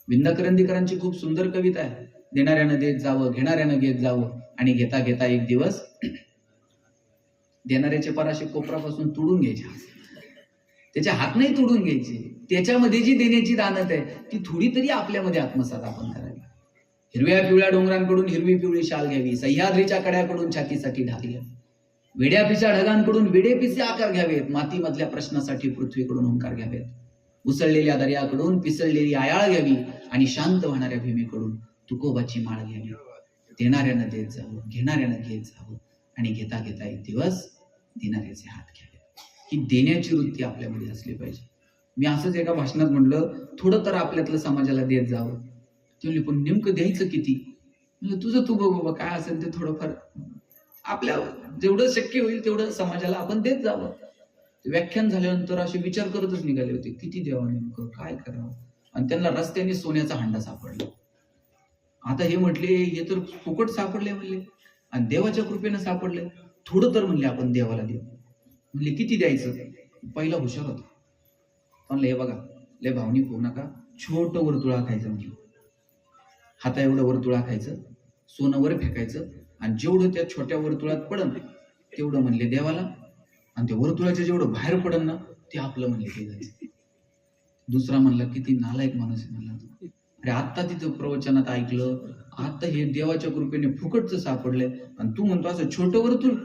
विंदा करंदीकरांची खूप सुंदर कविता आहे, देणाऱ्यानं देत जावं, घेणाऱ्यानं घेत जावं, आणि घेता घेता एक दिवस देणाऱ्याचे पराशे कोपरापासून तुडून घ्यायचे, त्याच्या हात नाही तुडून घ्यायचे. त्याच्यामध्ये जी देण्याची दानत आहे ती थोडी तरी आपल्यामध्ये आत्मसात आपण करावी. हिरव्या पिवळ्या डोंगरांकडून हिरवी पिवळी शाल घ्यावी, सह्याद्रीच्या कड्याकडून छातीसाठी ढाल घ्यावी, वेड्यापिच्या ढगांकडून वेडेपिसे आकार घ्यावेत, मातीमधल्या प्रश्नासाठी पृथ्वीकडून ओंकार घ्यावेत, उसळलेल्या दर्याकडून पिसळलेली आयाळ घ्यावी, आणि शांत वाहणाऱ्या भीमेकडून तुकोबाची माळ घ्यावी. देणाऱ्यानं देत जावं, घेणाऱ्यानं घेत जावं, आणि घेता घेता एक दिवस देणाऱ्याचे हात घ्यावे. ही देण्याची वृत्ती आपल्यामध्ये असली पाहिजे. मी असंच एका भाषणात म्हटलं, थोडं तर आपल्यातलं समाजाला देत जावं. ते म्हणले पण नेमकं द्यायचं किती? म्हणजे तुझं तू बघ बाबा, काय असेल ते थोडंफार आपल्या जेवढं शक्य होईल तेवढं समाजाला आपण देत जावं. व्याख्यान झाल्यानंतर असे विचार करतच निघाले होते, किती द्यावं, नेमकं काय करावं. आणि त्यांना रस्त्याने सोन्याचा हांडा सापडला. आता हे म्हटले हे तर फुकट सापडले म्हणले, आणि देवाच्या कृपेनं सापडले, थोडं तर म्हणले आपण देवाला देऊ. म्हणले किती द्यायचं? पहिला हुशार होता, म्हणलं हे बघा लय भावनिक होऊ नका, छोटं वर्तुळा खायचं, म्हणजे हाता एवढं वर्तुळा खायचं, सोनं वर फेकायचं, आणि जेवढं त्या छोट्या वर्तुळात पडन तेवढं म्हणले देवाला, आणि त्या वर्तुळाच्या जेवढं बाहेर पडन ना ते आपलं म्हणले ते जायचं. दुसरा म्हणला किती नालायक माणूस आहे म्हणला, अरे आत्ता तिथं प्रवचनात ऐकलं, आता हे देवाच्या कृपेने फुकटचं सापडलंय, आणि तू म्हणतो असं छोटं वर्तुळ,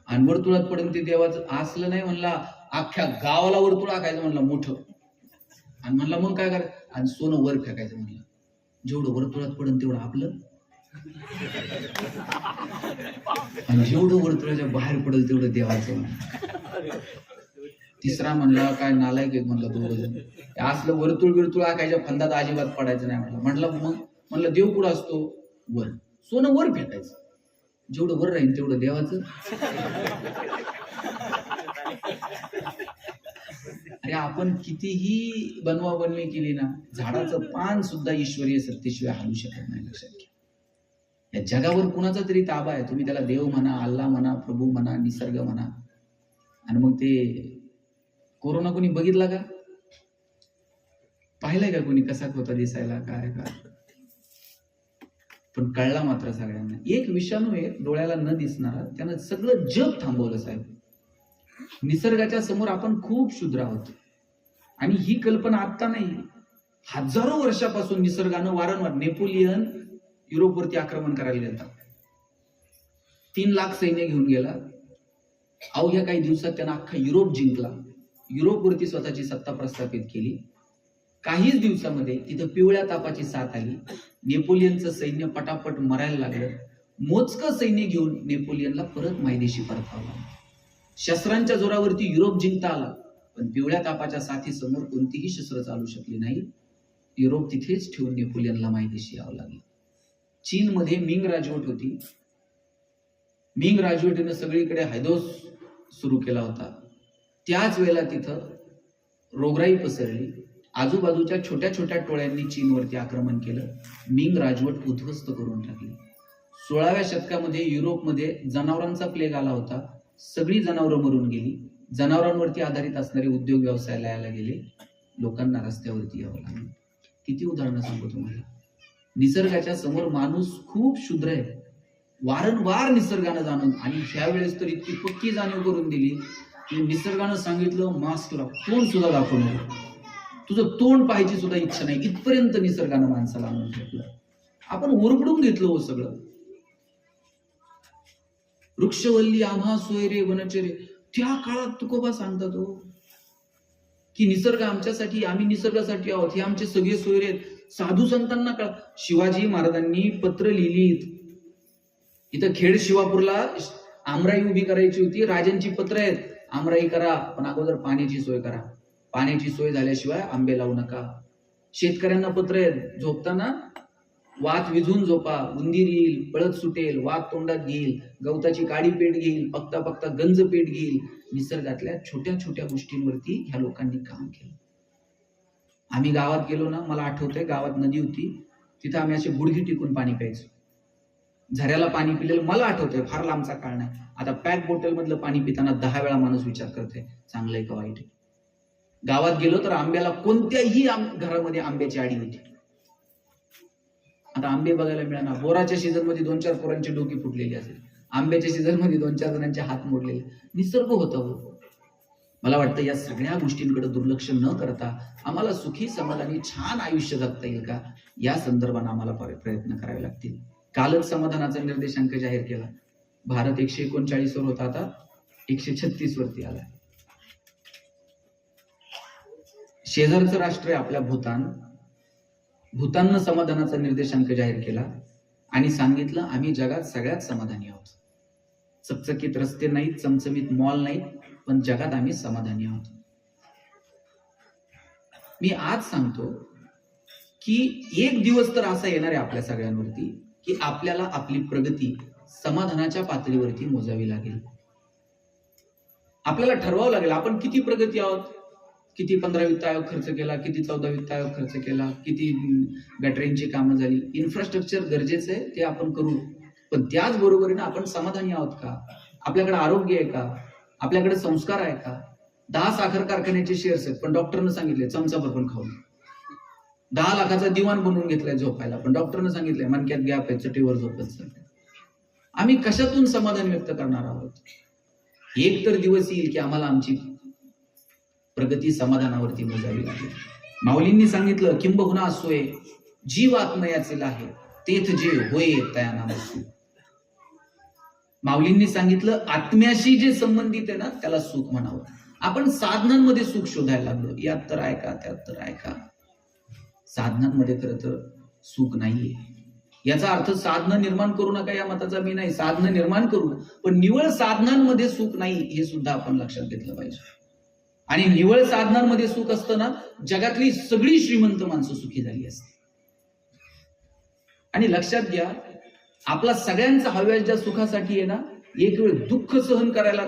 आणि वर्तुळात पडून ते देवाचं असलं नाही म्हणला, अख्ख्या गावाला वर्तुळ आखायचं म्हणलं मोठं, आणि म्हणला मग काय करायचं, आणि सोनं वर फेकायचं म्हणलं, जेवढं वर्तुळात पडून तेवढं आपलं, आणि जेवढं वर्तुळाच्या बाहेर पडेल तेवढं देवाचं. तिसरा म्हणला काय नालायक आहे म्हणलं, दोघं असलं वर्तुळ बिरतुळ आखायच्या फंदात अजिबात पडायचं नाही म्हणलं. म्हटलं मग म्हणलं देव कुठं असतो? वर. सोनं वर फेकायचं, जेवढं वर राहील तेवढं देवाचं. अरे आपण कितीही बनवाबनवी केली ना, झाडाचं पान सुद्धा ईश्वरीय सत्तेशिवाय हलू शकत नाही. लक्षात घ्या, या जगावर कुणाचा तरी ताबा आहे. तुम्ही त्याला देव म्हणा, अल्लाह म्हणा, प्रभू म्हणा, निसर्ग म्हणा. आणि मग ते कोरोना कोणी बघितला का? पाहिलंय का कोणी कसा होता दिसायला, काय काय? पण कळला मात्र सगळ्यांना, एक विषाणू आहे डोळ्याला न दिसणारा, त्यानं सगळं जग थांबवलं साहेब. निसर्गाच्या समोर आपण खूप क्षुद्र आहोत. आणि ही कल्पना आता नाही, हजारो वर्षापासून निसर्गानं वारंवार, नेपोलियन युरोपवरती आक्रमण करायला गेला, 3 लाख सैन्य घेऊन गेला, अवघ्या काही दिवसात त्यानं अख्खा युरोप जिंकला, युरोपवरती स्वतःची सत्ता प्रस्थापित केली. काहीच दिवसामध्ये तिथं पिवळ्या तापाची साथ आली, नेपोलियनचं सैन्य पटापट मरायला लागलं. मोजकं सैन्य घेऊन नेपोलियनला परत मायदेशी परतावला. शस्त्रांच्या जोरावरती युरोप जिंकता आला, पण पिवळ्या तापाच्या साथीसमोर कोणतीही शस्त्र चालू शकली नाही. युरोप तिथेच ठेवून नेपोलियनला मायदेशी यावं लागलं. चीनमध्ये मिंग राजवट होती. मिंग राजवटीनं सगळीकडे हैदोस सुरू केला होता. त्याच वेळेला तिथं रोगराई पसरली. आजूबाजूच्या छोट्या छोट्या टोळ्यांनी चीनवरती आक्रमण केलं. मिंग राजवट उद्ध्वस्त करून टाकली. 16व्या शतकामध्ये युरोपमध्ये जनावरांचा प्लेग आला होता. सगळी जनावरं मरून गेली. जनावरांवरती आधारित असणारे उद्योग व्यवसाय लयाला गेले. लोकांना रस्त्यावरती यावं लागलं. किती उदाहरणं सांगू तुम्हाला. निसर्गाच्या समोर माणूस खूप क्षुद्र आहे. वारंवार निसर्गानं जाणून, आणि ह्यावेळेस तर इतकी पक्की जाणीव करून दिली की निसर्गानं सांगितलं मास्क लाव, तोंड सुद्धा दाखवू नको, तुझं तोंड पाहायची सुद्धा इच्छा नाही, इथपर्यंत निसर्गानं माणसाला आणून ठेवलं. आपण ओरबडून घेतलं हो सगळं. वृक्षवल्ली आम्हा सोयरे वनचरे, त्या काळात तुकोबा सांगतात हो की निसर्ग आमच्यासाठी, आम्ही निसर्गासाठी आहोत, हे आमचे सगळे सोयरे आहेत. साधू संतांना कळ. शिवाजी महाराजांनी पत्र लिहिलीत. इथं खेड शिवापूरला आमराई उभी करायची होती. राजांची पत्र आहेत, आमराई करा, पण अगोदर पाण्याची सोय करा. पाण्याची सोय झाल्याशिवाय आंबे लावू नका. शेतकऱ्यांना पत्र आहेत, झोपताना वात विझून झोपा, उंदीर येईल, पळत सुटेल, वात तोंडात घेईल, गवताची काडी पेट घेईल, पकता पकता गंज पेट घेईल. निसर्गातल्या छोट्या छोट्या गोष्टींवरती ह्या लोकांनी काम केलं. आम्ही गावात गेलो ना, मला आठवतंय, गावात नदी होती, तिथं आम्ही असे गुडघी टिकून पाणी प्यायचो. झऱ्याला पाणी पिलेलं मला आठवतंय, फार लांबचा काळ नाही. आता पॅक बॉटल मधलं पाणी पिताना 10 वेळा माणूस विचार करते चांगलं आहे का वाईट आहे. गावात गेलो तर आंब्याला कोणत्याही घरामध्ये आंब्याची आडी होती. आता आंबे बघायला मिळणार. बोराच्या सीझन मध्ये 2-4 पोरांची डोकी फुटलेली असेल, आंब्याच्या सीझन मध्ये 2-4 जणांचे हात मोडलेले. निसर्ग होता हो. मला वाटतं या सगळ्या गोष्टींकडे दुर्लक्ष न करता आम्हाला सुखी समाधानी छान आयुष्य जगता येईल का, या संदर्भाने आम्हाला प्रयत्न करावे लागतील. कालच समाधानाचा निर्देशांक जाहीर केला. भारत 139 वर होता, आता 136 वरती आला. शेजारचं राष्ट्र आहे आपल्या भूतान. भूताननं समाधानाचा निर्देशांक जाहीर केला आणि सांगितलं आम्ही जगात सगळ्यात समाधानी आहोत. चकचकीत रस्ते नाहीत, चमचमीत मॉल नाहीत, पण जगात आम्ही समाधानी आहोत. मी आज सांगतो की एक दिवस तर असा येणार आहे आपल्या सगळ्यांवरती की आपल्याला आपली प्रगती समाधानाच्या पातळीवरती मोजावी लागेल. आपल्याला ठरवावं लागेल आपण किती प्रगती आहोत, किती 15 वित्त आयोग खर्च केला, किती 14 वित्त आयोग खर्च केला, किती गटरींची कामं झाली. इन्फ्रास्ट्रक्चर गरजेचं आहे, ते आपण करू, पण त्याच बरोबरीने आपण समाधानी आहोत का, आपल्याकडे आरोग्य आहे का, आपल्याकडे संस्कार आहे का. 10 साखर कारखान्याचे शेअर्स आहेत, पण डॉक्टरनं सांगितले चमचाभर पण खाऊ. 10 लाखाचा दिवाण बनवून घेतलाय झोपायला, पण डॉक्टरनं सांगितलंय मनक्यात गॅप आहे, चटीवर झोपत. आम्ही कशातून समाधान व्यक्त करणार आहोत. एक तर दिवस येईल की आम्हाला आमची प्रगती समाधानावरती मोजावी लागेल. माऊलींनी सांगितलं किंबहुना सोय जीव आत्मयाचे आहे, तेथ जे होय तया नाम सुख. माऊलींनी सांगितलं आत्म्याशी जे संबंधित आहे ना त्याला सुख म्हणावं. आपण साधनांमध्ये सुख शोधायला लागलो, यात तर आहे का, त्यात तर आहे का. साधनांमध्ये खरं तर सुख नाहीये. याचा अर्थ साधनं निर्माण करू नका या मताचा मी नाही, साधनं निर्माण करू, पण निवळ साधनांमध्ये सुख नाही हे सुद्धा आपण लक्षात घेतलं पाहिजे. आणि निवळ साधनांमध्ये सुख असताना जगातली सगळी श्रीमंत माणसं सुखी झाली असते. आणि लक्षात घ्या, आपला सगळ्यांचा हव्याच्या सुखासाठी आहे ना, एक वेळ दुःख सहन करायला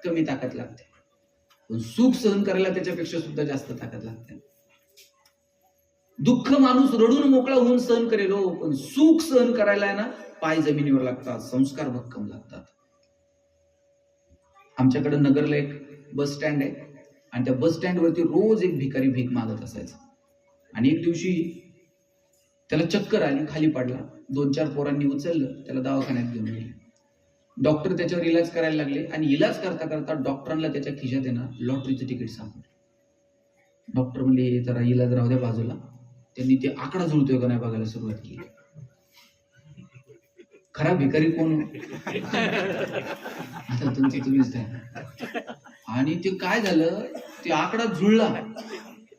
कमी ताकद लागते, पण सुख सहन करायला त्याच्यापेक्षा सुद्धा जास्त ताकद लागते. दुःख माणूस रडून मोकळा होऊन सहन करेल हो, पण सुख सहन करायला आहे ना पाय जमिनीवर लागतात, संस्कार भक्कम लागतात. आमच्याकडे नगरला एक बस स्टँड आहे आणि त्या बस स्टँड वरती रोज एक भिकारी भीक मागत असायचा. आणि एक दिवशी त्याला चक्कर आली, खाली पडला. 2-4 पोरांनी उचललं, त्याला दवाखान्यात घेऊन गेले. डॉक्टर त्याच्यावर इलाज करायला लागले आणि इलाज करता करता डॉक्टरांना त्याच्या खिशात आहे ना लॉटरीचं तिकीट सापडलं. डॉक्टर म्हणले जरा इलाज राहू द्या बाजूला. त्यांनी ते आकडा जुळतोय का नाही बघायला सुरुवात केली. खरा भिकारी कोण आता तुमची तुम्हीच द्या. आणि ते काय झालं, ते आकडा जुळला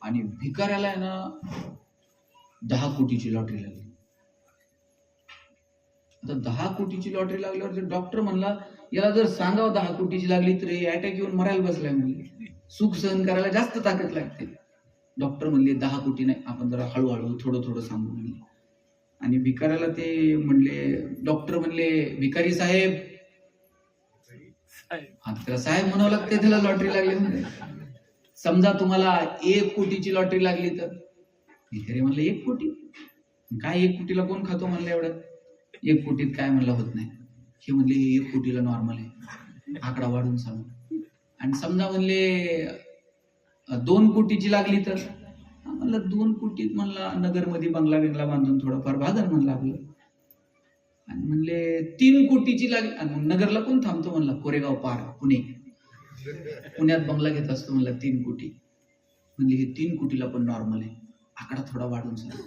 आणि भिकाऱ्याला आहे ना 10 कोटीची लॉटरी लागली. आता 10 कोटीची लॉटरी लागल्यावर डॉक्टर म्हणला याला जर सांगावं 10 कोटीची लागली तर अटॅक येऊन मरायला बसलाय म्हणले, सुख सहन करायला जास्त ताकद लागते. डॉक्टर म्हणले 10 कोटी नाही, आपण जरा हळूहळू थोडं थोडं सांगू म्हणले. आणि भिकाऱ्याला ते म्हणले, डॉक्टर म्हणले भिकारी साहेब आता त्याला साहेब म्हणावं लागते, त्याला लॉटरी लागली म्हणजे. समजा तुम्हाला 1 कोटीची लॉटरी लागली तर भिकारी म्हणलं 1 कोटी काय, 1 कोटीला कोण खातो म्हणलं एवढं, 1 कोटीत काय म्हणलं होत नाही. हे म्हणले 1 कोटीला नॉर्मल आहे, आकडा वाढून सांग. आणि समजा म्हणले 2 कोटीची लागली तर म्हणलं 2 कोटीत म्हणला नगरमध्ये बंगला बिंगला बांधून थोडंफार भागन म्हणलं आपलं. आणि म्हणले 3 कोटीची लागली, नगरला कोण थांबतो म्हणला, कोरेगाव पार पुणे, पुण्यात बंगला घेत असतो म्हणला 3 कोटी. म्हणले हे 3 कोटीला पण नॉर्मल आहे, आकडा थोडा वाढून सांग.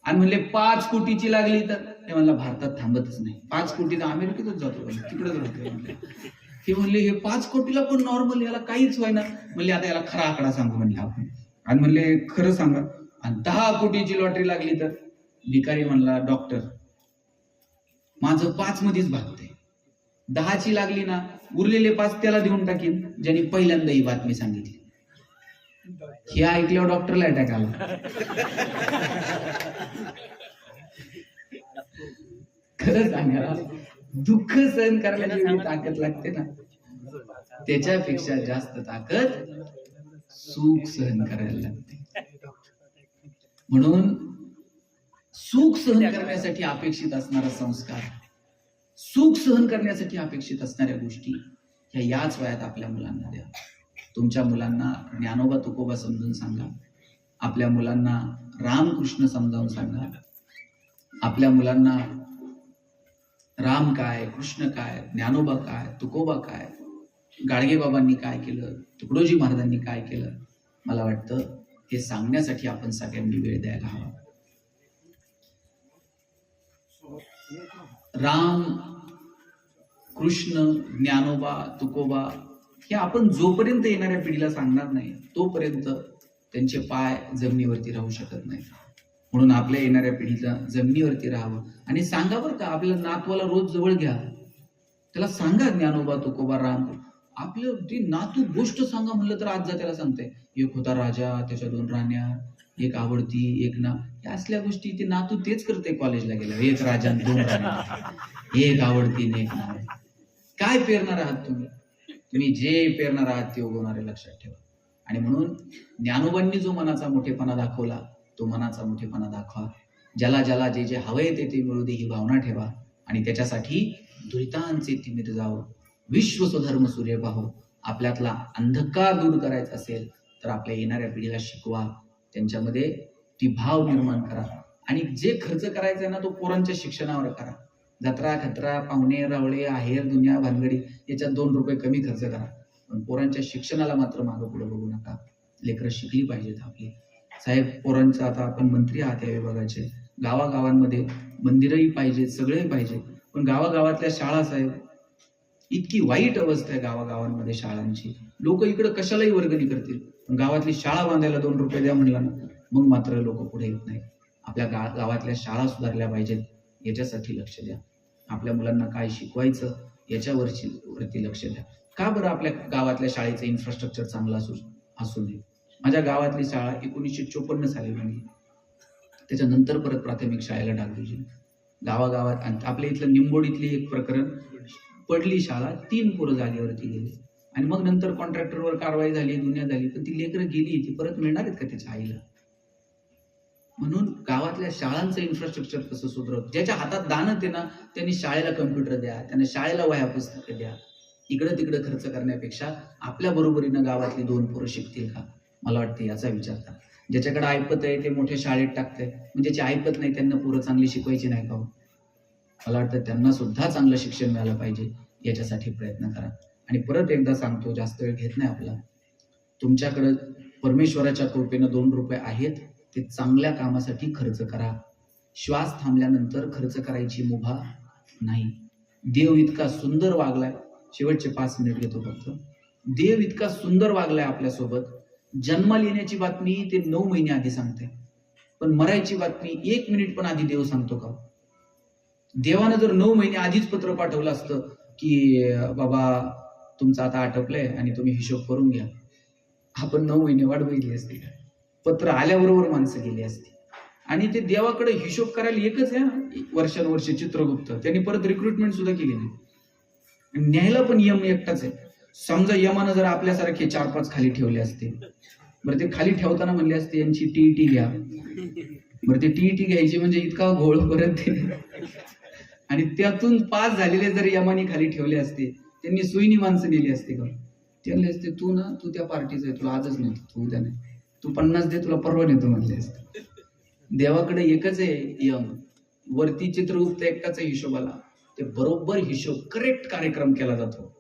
आणि म्हणले 5 कोटीची लागली तर ते म्हणला भारतात थांबतच नाही, 5 कोटी तर अमेरिकेतच जातो, तिकडेच राहतो. ते म्हणले हे 5 कोटीला पण नॉर्मल, याला काहीच व्हायना. म्हणले आता याला खरा आकडा सांगू म्हणले आपण. आणि म्हणले खरं सांगा. आणि 10 कोटीची लॉटरी लागली तर भिकारी म्हणला डॉक्टर माझं 5 मध्येच भागते, 10ची लागली ना उरलेले 5 त्याला देऊन टाकीन ज्यांनी पहिल्यांदा ही बातमी सांगितली. हे ऐकल्यावर डॉक्टरला अटॅक आला. खरं सांगा, दुःख सहन करायला जेवढी ताकद लागते ना त्याच्यापेक्षा जास्त ताकद सुख सहन करायला लागते. म्हणून सुख सहन करण्यासाठी अपेक्षित असणारा संस्कार, सुख सहन करण्यासाठी अपेक्षित असणाऱ्या गोष्टी ह्या याच वयात आपल्या मुलांना द्या. तुमच्या मुलांना ज्ञानोबा तुकोबा समजून सांगा, आपल्या मुलांना रामकृष्ण समजावून सांगा, आपल्या मुलांना राम काय, कृष्ण काय, ज्ञानोबा काय, तुकोबा काय, गाडगे बाबांनी काय केलं, तुकडोजी महाराजांनी काय केलं. मला वाटतं हे सांगण्यासाठी आपण सगळ्यांनी वेळ द्यायला हवा. राम, कृष्ण, ज्ञानोबा, तुकोबा हे आपण जोपर्यंत येणाऱ्या पिढीला सांगणार नाही तोपर्यंत त्यांचे पाय जमिनीवरती राहू शकत नाही. म्हणून आपल्या येणाऱ्या पिढीला जमिनीवरती राहावं आणि सांगा बरं का, आपल्या नातवाला रोज जवळ घ्या, त्याला सांगा ज्ञानोबा, तुकोबा, राम. आपलं ते नातू गोष्ट सांगा म्हणलं तर आज त्याला सांगते, एक होता राजा, त्याच्या 2 राण्या, एक आवडती, एक ना, या असल्या गोष्टी ते नातू तेच करते कॉलेजला गेला, 1 राजा 2 राण्या, 1 आवडती, 1 नाव. काय पेरणार आहात तुम्ही? तुम्ही जे पेरणार आहात ते उगवणार आहे, लक्षात ठेवा. आणि म्हणून ज्ञानोबांनी जो मनाचा मोठेपणा दाखवला तो मनाचा मोठेपणा दाखवा. ज्याला ज्याला जे जे हवंय ते मिळू दे ही भावना ठेवा. आणि त्याच्यासाठी दुरितांचे तिमिर जावं, विश्व स्वधर्म सूर्य पाहो. आपल्यातला अंधकार दूर करायचा असेल तर आपल्या येणाऱ्या पिढीला शिकवा, त्यांच्यामध्ये ती भाव निर्माण करा. आणि जे खर्च करायचा आहे ना तो पोरांच्या शिक्षणावर करा. जत्रा खत्रा, पाहुणे रावळे, आहेर, दुनिया, भानगडी याच्यात 2 रुपये कमी खर्च करा, पण पोरांच्या शिक्षणाला मात्र मागं पुढे बघू नका. लेकरं शिकली पाहिजेत आपली. साहेब, पोरांचं आता आपण मंत्री आहात या विभागाचे, गावागावांमध्ये मंदिरही पाहिजे, सगळे पाहिजे, पण गावागावातल्या शाळा साहेब इतकी वाईट अवस्था आहे गावागावांमध्ये शाळांची. लोक इकडे कशालाही वर्गणी करतील, पण गावातली शाळा बांधायला 2 रुपये द्या म्हणला ना मग मात्र लोक पुढे येत नाहीत. आपल्या गावातल्या शाळा सुधारल्या पाहिजेत, याच्यासाठी लक्ष द्या. आपल्या मुलांना काय शिकवायचं याच्यावरती लक्ष द्या. का बरं आपल्या गावातल्या शाळेचं इन्फ्रास्ट्रक्चर चांगलं असू नये? माझ्या गावातली शाळा 1954 साली बनली, त्याच्यानंतर परत प्राथमिक शाळेला टाकली. गावागावात आपल्या इथलं निंबोडीतली एक प्रकरण, पडली शाळा, 3 पोरं जागेवरती गेले आणि मग नंतर कॉन्ट्रॅक्टरवर कारवाई झाली, दुनिया झाली, पण ती लेकरं गेली, ती परत मिळणार आहेत का त्याच्या आईला? म्हणून गावातल्या शाळांचं इन्फ्रास्ट्रक्चर कसं सुधारत, ज्याच्या हातात दान आहे ना त्यांनी शाळेला कम्प्युटर द्या, त्यांना शाळेला वह्या पुस्तकं द्या. इकडं तिकडं खर्च करण्यापेक्षा आपल्या बरोबरीनं गावातली 2 पोरं शिकतील का? मला वाटतं याचा विचार करा. ज्याच्याकडे ऐपत आहे ते मोठ्या शाळेत टाकतंय, म्हणजे ज्याची ऐपत नाही त्यांना पोरं चांगली शिकवायची नाही का? मला वाटतं त्यांना सुद्धा चांगलं शिक्षण मिळालं पाहिजे, याच्यासाठी प्रयत्न करा. आणि परत एकदा सांगतो, जास्त वेळ घेत नाही आपला, तुमच्याकडे परमेश्वराच्या कृपेनं 2 रुपये आहेत, ते चांगल्या कामासाठी खर्च करा. श्वास थांबल्यानंतर खर्च करायची मुभा नाही. देव इतका सुंदर वागलाय, शेवटचे 5 मिनिट घेतो फक्त. देव इतका सुंदर वागलाय आपल्यासोबत, जन्माला येण्याची बातमी ते 9 महिने आधी सांगते, पण मरायची बातमी 1 मिनिट पण आधी देव सांगतो का? देवानं जर 9 महिने आधीच पत्र पाठवलं असतं की बाबा तुमचं आता आटपलंय आणि तुम्ही हिशोब करून घ्या, आपण 9 महिने वाट बघितली असती. पत्र आल्याबरोबर माणसं गेली असती. आणि ते देवाकडे हिशोब करायला एकच आहे, वर्षानुवर्ष चित्रगुप्त, त्यांनी परत रिक्रुटमेंट सुद्धा केली नाही. न्यायला पण यम एकटाच आहे. समजा यमानं जर आपल्यासारखे 4-5 खाली ठेवले असते, बरं ते खाली ठेवताना म्हणले असते यांची टीईटी घ्या, बरं ते टीईटी घ्यायची म्हणजे इतका घोळ परत ते, आणि त्यातून पास झालेले जर यमानी खाली ठेवले असते, त्यांनी सुईनी माणसं नेली असते का? ते म्हणले असते तू त्या पार्टीचा आहे, तुला आजच नेतो, तू उद्या नाही, तू 50 दे, तुला परवा नेतो म्हणले असते. देवाकडे एकच आहे यम, वरती चित्रगुप्त एकटाच आहे हिशोबाला, ते बरोबर हिशोब करेक्ट कार्यक्रम केला जातो.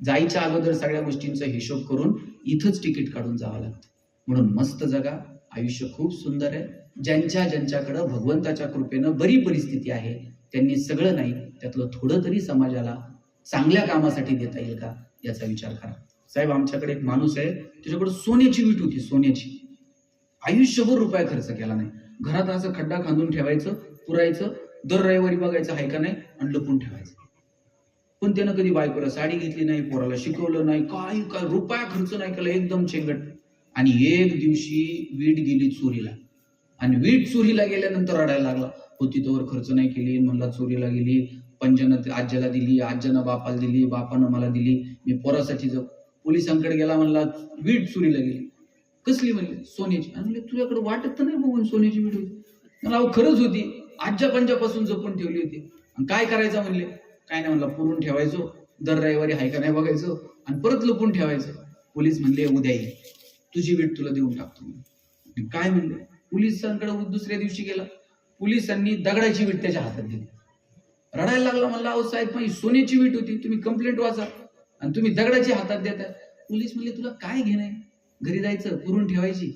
जायच्या अगोदर सगळ्या गोष्टींचा हिशोब करून इथंच तिकीट काढून जावं लागतं. म्हणून मस्त जगा, आयुष्य खूप सुंदर आहे. ज्यांच्याकडे भगवंताच्या कृपेनं बरी परिस्थिती आहे त्यांनी सगळं नाही, त्यातलं थोडं तरी समाजाला चांगल्या कामासाठी देता येईल का याचा विचार करा. साहेब, आमच्याकडे एक माणूस आहे, त्याच्याकडे सोन्याची वीट होती, सोन्याची. आयुष्यभर रुपया खर्च केला नाही. घरात असं खड्डा खांदून ठेवायचं, पुरायचं, दर रविवारी बघायचं आहे का नाही आणि लपून ठेवायचं. पण त्यानं कधी बायकोला साडी घेतली नाही, पोराला शिकवलं नाही, काय रुपया खर्च नाही केला, एकदम चेंगट. आणि एक दिवशी वीट गेली चोरीला, आणि वीट चोरीला गेल्यानंतर रडायला लागला. होती तोवर खर्च नाही केली, म्हणला चोरीला गेली, पंजानं आज्याला दिली, आज्यानं बापाला दिली, बापानं मला दिली, मी पोरासाठी पोलिसांकडे गेला, म्हणला वीट चोरीला गेली. कसली म्हणले? सोन्याची. आणि तुझ्याकडे वाटत तर नाही बघून सोन्याची वीट होती. मला खरंच होती, आज्या पंजापासून जपून ठेवली होती. आणि काय करायचं म्हणले? काय नाही म्हणला, पुरून ठेवायचो, दर रविवारी हाय का नाही बघायचो आणि परत लपून ठेवायचं. पोलीस म्हणले उद्या ये, तुझी वीट तुला देऊन टाकतो. काय म्हणले? पोलिसांकडे दुसऱ्या दिवशी गेला, पोलिसांनी दगडाची वीट त्याच्या हातात दिली. रडायला लागला, म्हणला अहो साहेब, माझी सोन्याची वीट होती, तुम्ही कंप्लेंट वाचा आणि तुम्ही दगडाची हातात देता. पोलीस म्हणले तुला काय घेणं आहे, घरी जायचं, पुरून ठेवायची,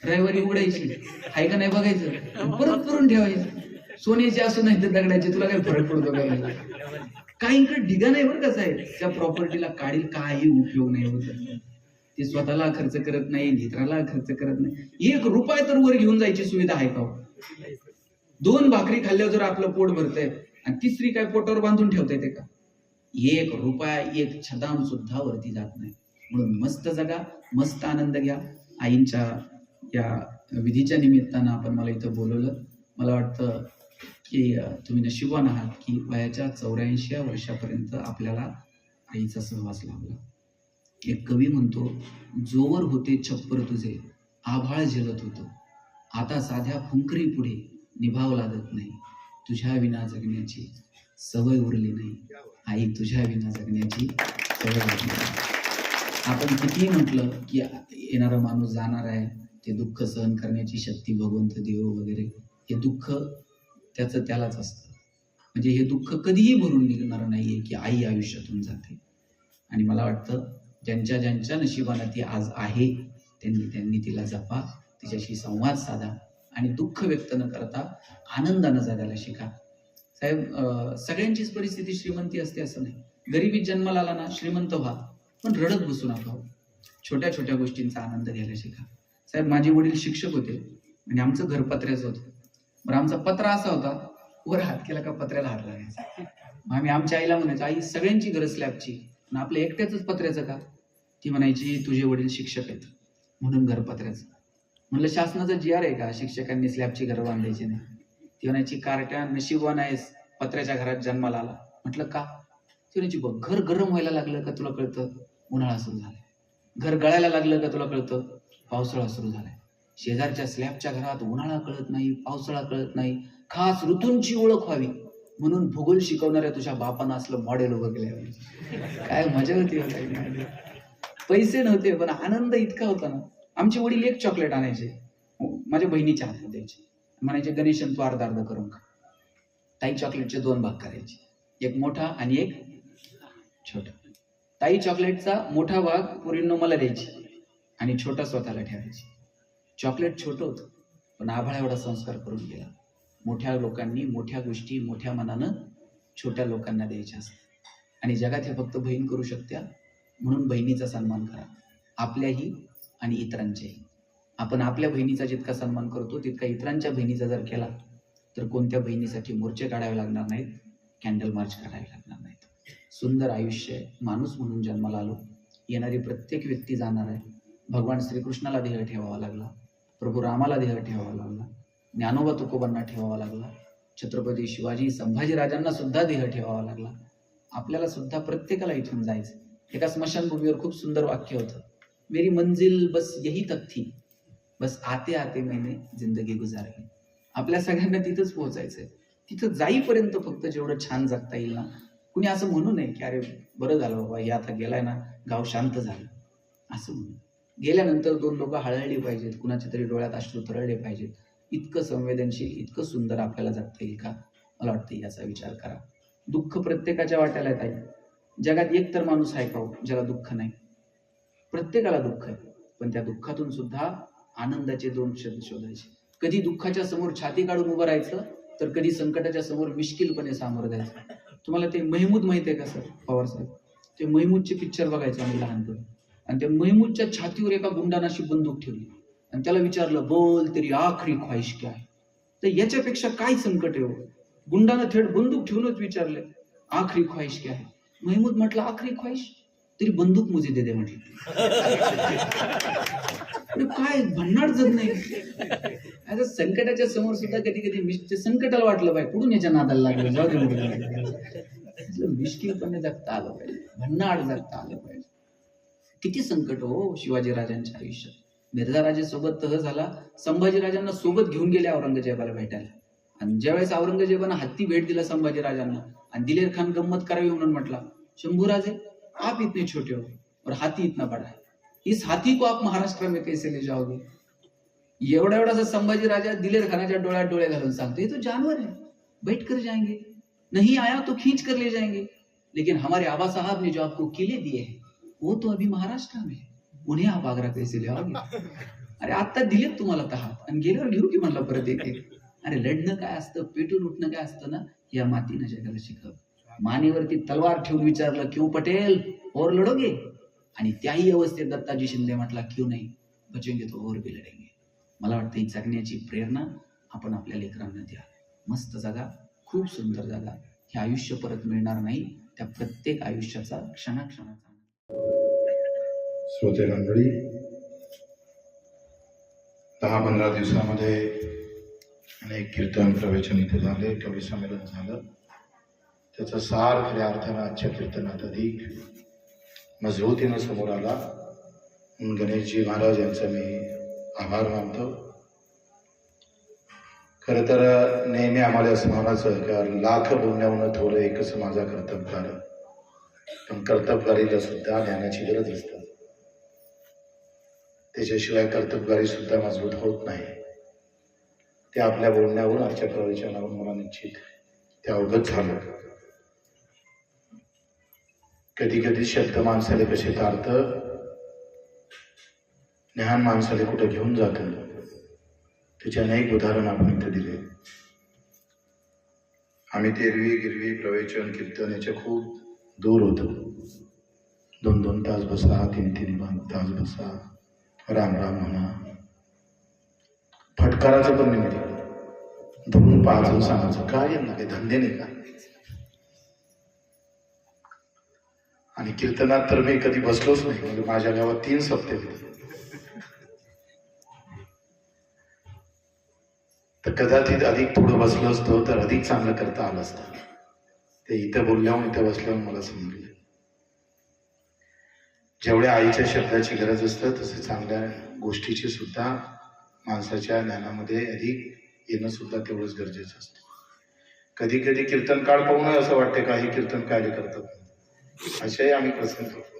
रविवारी उघडायची, हाय का नाही बघायचं, परत पुरून ठेवायचं. सोन्याची असू नाही तर दगडाची, तुला काय फरक पडतो काय? काहींकडे ढिगा नाही बरं का साहेब, त्या प्रॉपर्टीला काढील काही उपयोग नाही होत. ते स्वतःला खर्च करत नाही, मित्राला खर्च करत नाही. 1 रुपया तर वर घेऊन जायची सुविधा आहे का? 2 भाकरी खाल्ल्यावर जर आपलं पोट भरतंय आणि तिसरी काय पोटावर बांधून ठेवता येते का? 1 रुपया, 1 छदाम सुद्धा वरती जात नाही. म्हणून मस्त जगा, मस्त आनंद घ्या. आईंच्या या विधीच्या निमित्तानं आपण मला इथं बोलवलं. मला वाटतं की तुम्ही नशिबवान आहात की वयाच्या 84व्या वर्षापर्यंत आपल्याला आईचा सहवास लाभला. एक कवी म्हणतो, जोवर होते छप्पर तुझे आभाळ झेलत होतं, आता साध्या फुंकरी पुढे निभाव लागत नाही. तुझ्या विना जगण्याची सवय उरली नाही, आई तुझ्या विना जगण्याची सवय उरली नाही. आपण कितीही म्हटलं की येणारा माणूस जाणार आहे, ते दुःख सहन करण्याची शक्ती भगवंत देव वगैरे, हे दुःख त्याचं त्यालाच असतं. म्हणजे हे दुःख कधीही भरून निघणार नाहीये की आई आयुष्यातून जाते. आणि मला वाटतं ज्यांच्या नशिबानं ती आज आहे त्यांनी तिला जपा, तिच्याशी संवाद साधा आणि दुःख व्यक्त न करता आनंदानं जगायला शिका. साहेब, सगळ्यांचीच परिस्थिती श्रीमंती असते असं नाही. गरिबीत जन्माला आला ना, श्रीमंत व्हा, पण रडत बसू नका. छोट्या छोट्या गोष्टींचा आनंद घ्यायला शिका. साहेब, माझे वडील शिक्षक होते आणि आमचं घर पत्र्याचं होतं. बरं, आमचा पत्रा असा होता, वर हात केला का पत्र्याला हात लागायचा. आम्ही आमच्या आईला म्हणायचो, आई सगळ्यांची घर स्लॅबची आणि आपल्या एकट्याच पत्र्याचं का? ती म्हणायची, तुझे वडील शिक्षक आहेत म्हणून घर पत्र्याचं. म्हणलं, शासनाचं GR आहे का शिक्षकांनी स्लॅबची घर बांधायची नाही? ती म्हणायची, कार्ट्या नशीबवान आहेस, पत्र्याच्या घरात जन्माला आला. म्हटलं का? ती म्हणायची, बघ, घर गरम व्हायला लागलं का तुला कळतं, उन्हाळा सुरू झालाय. घर गळायला लागलं का तुला कळतं, पावसाळा सुरू झालाय. शेजारच्या स्लॅबच्या घरात उन्हाळा कळत नाही, पावसाळा कळत नाही. खास ऋतूंची ओळख व्हावी म्हणून भूगोल शिकवणाऱ्या तुझ्या बापानं असलं मॉडेल उभं केलं. काय मजा होती. पैसे नव्हते पण आनंद इतका होता ना. आमचे वडील 1 चॉकलेट आणायचे, माझ्या बहिणीच्या हातात द्यायचे, म्हणायचे, गणेशन तू अर्धा अर्धा करून खा. ताई चॉकलेटचे 2 भाग करायचे, एक मोठा आणि एक छोटा. ताई चॉकलेटचा मोठा भाग पोरींनो मला द्यायची आणि छोटा स्वतःला ठेवायची. चॉकलेट छोटं होतं पण आभाळा एवढा संस्कार करून गेला. मोठ्या लोकांनी मोठ्या गोष्टी मोठ्या मनानं छोट्या लोकांना द्यायच्या असतात आणि जगात हे फक्त बहीण करू शकत्या. म्हणून बहिणीचा सन्मान करा, आपल्याही आणि इतरांच्याही. आपण आपल्या बहिणीचा जितका सन्मान करतो तितका इतरांच्या बहिणीचा जर केला तर कोणत्या बहिणीसाठी मोर्चे काढावे लागणार नाहीत, कॅन्डल मार्च काढावे लागणार नाहीत. सुंदर आयुष्य आहे, माणूस म्हणून जन्माला आलो. येणारी प्रत्येक व्यक्ती जाणार आहे. भगवान श्रीकृष्णाला देह ठेवावा लागला, प्रभू रामाला देह ठेवावा लागला, ज्ञानोबा तुकोबांना ठेवावा लागला, छत्रपती शिवाजी संभाजीराजांना सुद्धा देह ठेवावा लागला. आपल्याला सुद्धा प्रत्येकाला इथून जायचं. एका स्मशानभूमीवर खूप सुंदर वाक्य होतं, मेरी मंजिल बस यही तक थी, बस आते आते मैंने जिंदगी गुजारली. आपल्या सगळ्यांना तिथंच पोहोचायचंय. तिथं जाईपर्यंत फक्त जेवढं छान जगता येईल ना, कुणी असं म्हणू नये की अरे बरं झालं बाबा हे आता गेलाय ना, गाव शांत झालं, असं म्हणून. गेल्यानंतर 2 लोक हळहळली पाहिजेत, कुणाच्या तरी डोळ्यात अश्रू तरळले पाहिजेत. इतकं संवेदनशील, इतकं सुंदर आपल्याला जगता येईल का? मला वाटतं याचा विचार करा. दुःख प्रत्येकाच्या वाट्याला येत आहे. जगात एक तर माणूस आहे का ज्याला दुःख नाही? प्रत्येकाला दुःख आहे, पण त्या दुःखातून सुद्धा आनंदाचे 2 शब्द शोधायचे. कधी दुःखाच्या समोर छाती काढून उभं राहायचं, तर कधी संकटाच्या समोर मिश्किलपणे सामोरं जायचं. तुम्हाला ते महमूद माहिती आहे का सर पवार साहेब? ते महमूदचे पिक्चर बघायचो आम्ही लहानपणी, आणि त्या महमूदच्या छातीवर एका गुंडानं अशी बंदूक ठेवली आणि त्याला विचारलं, बोल तेरी आखरी ख्वाहिश क्या है? तर याच्यापेक्षा काय संकट आहे हो? गुंडानं थेट बंदूक ठेवूनच विचारले, आखरी ख्वाहिश क्या है? महमूद म्हटलं, आखरी ख्वाहिश तरी बंदूक मुझे दे दे म्हटलं. काय भन्नाट जग नाही. आता संकटाच्या समोर सुद्धा कधी कधी संकटाला वाटलं पाहिजे कुठून याच्या नादाला लागलं, जाऊ दे, मिश्किलपणे जगता आलं पाहिजे, भन्नाट जगता आलं पाहिजे. किती संकट हो शिवाजी राजांच्या आयुष्यात. मिर्झा राजे सोबत तह झाला, संभाजी राजांना सोबत घेऊन गेले औरंगजेबाला भेटायला, आणि ज्यावेळेस औरंगजेबानं हत्ती भेट दिला संभाजी राजांना, आणि दिलेर खान गंमत करावी म्हणून म्हटला, शंभूराजे आप इतने छोटे हो और हाथी इतना बड़ा है, इस हाथी को आप महाराष्ट्र में कैसे ले जाओगे? एवढा एवढा संभाजी राजा दिलेर खानाच्या डोळ्यात डोळे घालून सांगतो, ये तो जानवर है, बैठ कर जाएंगे, नहीं आया तो खींच कर ले जाएंगे, लेकिन हमारे आबा साहब ने जो आपको किले दिए हैं वो तो अभी महाराष्ट्र में है, उन्हें आप आग्रा कैसे ले आओगे? अरे आता दिलेत तुम्हाला तहात आणि गेल्यावर घेऊ की म्हणला परत एक. अरे लढणं काय असतं, पेटून उठणं काय असतं ना, या मातीनं जगाला शिकव. मानेवरती तलवार ठेवून विचारलं, क्यों पटेल और लढोगे? आणि त्याही अवस्थेत दत्ताजी शिंदे म्हटला, क्यों नाही, बचेंगे तो और भी लढेंगे. मला वाटतं ही जगण्याची प्रेरणा आपण आपल्या लेकरांना द्या. मस्त जगा, खूप सुंदर जगा. हे आयुष्य परत मिळणार नाही, त्या प्रत्येक आयुष्याचा क्षणाक्षणाचा. श्रोते मंडळी, 10-15 दिवसामध्ये अनेक कीर्तन प्रवचन इथे झाले, कवी संमेलन झालं. त्याचा सार खऱ्या अर्थानं आजच्या कीर्तनात अधिक मजबूतीनं समोर आला. गणेशजी महाराज यांचा मी आभार मानतो. खरं तर नेहमी आम्हाला असं म्हणायचं का लाख बोलण्याहून थोडं एकच माझा कर्तबगार, पण कर्तबगारीला सुद्धा ज्ञानाची गरज असते. त्याच्याशिवाय कर्तबगारी सुद्धा मजबूत होत नाही. ते आपल्या बोलण्यावरून आजच्या प्रवचनावरून मला निश्चित ते अवगत झालं. कधी कधी शब्द माणसाला कसे तारत, ज्ञान माणसाला कुठं घेऊन जातं, त्याचे अनेक उदाहरण आपण इथे दिले. आम्ही तेरवी गिरवी प्रवचन कीर्तन याच्या खूप दूर होतो. 2-2 तास बसा, 3-3 तास बसा, राम राम म्हणा. फटकाराचं पण नाही, धरून पाहून सांगायचं काय यांना काही धंदे नाही का? आणि कीर्तनात तर मी कधी बसलोच नाही. म्हणजे माझ्या गावात 3 सप्ते होते, तर कदाचित अधिक थोडं बसलो असतो तर अधिक चांगलं करता आलं असतं. ते इथं बोलल्याहून इथं बसल्याहून मला समजलं, जेवढ्या आईच्या शब्दाची गरज असतं तसे चांगल्या गोष्टीची सुद्धा माणसाच्या ज्ञानामध्ये अधिक येणं सुद्धा तेवढंच गरजेचं असतं. कधी कधी कीर्तनकाळ पाहून असं वाटते का हे कीर्तन काय करतात, अशाही आम्ही प्रसंग करतो.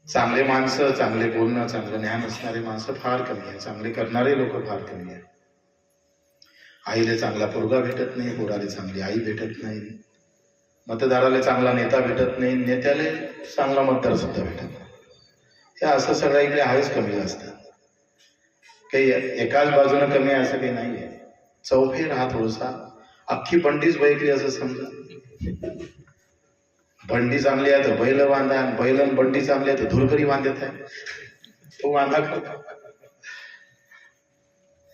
चांगले माणसं, चांगले बोलणं, चांगलं ज्ञान असणारे माणसं फार कमी आहे. चांगले करणारे लोक फार कमी आहे. आईला चांगला पोरगा भेटत नाही, पोराला चांगली आई भेटत नाही, मतदाराला चांगला नेता भेटत नाही, नेत्याला चांगला मतदार सुद्धा भेटत नाही. हे असं सगळं इकडे आहेच कमी जास्त. काही एकाच बाजूने कमी आहे असं काही नाहीये. चौफेर हा थोडासा, अख्खी बंडीच बैकली असं समजा. बंडी चांगली आहे तर बैल बांधा, आणि बैल आणि बंडी चांगली आहे तर धुरकरी बांधत आहे, तो बांधा करतो.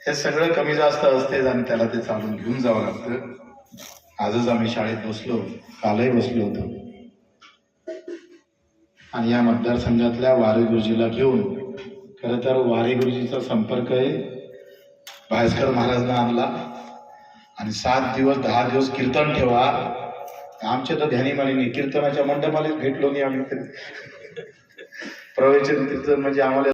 हे सगळं कमी जास्त असते आणि त्याला ते चालून घेऊन जावं लागतं. आजच आम्ही शाळेत बसलो, कालही बसलो होतो, आणि या मतदारसंघातल्या वारे गुरुजीला घेऊन, खरं तर वारे गुरुजीचा संपर्क आहे भास्कर महाराजांना आणला, आणि 7 दिवस 10 दिवस कीर्तन ठेवा आमच्या तर ध्यानीमानी कीर्तनाच्या मंडपालाच भेटलो नाही आम्ही कधी. प्रवचन कीर्तन म्हणजे आम्हाला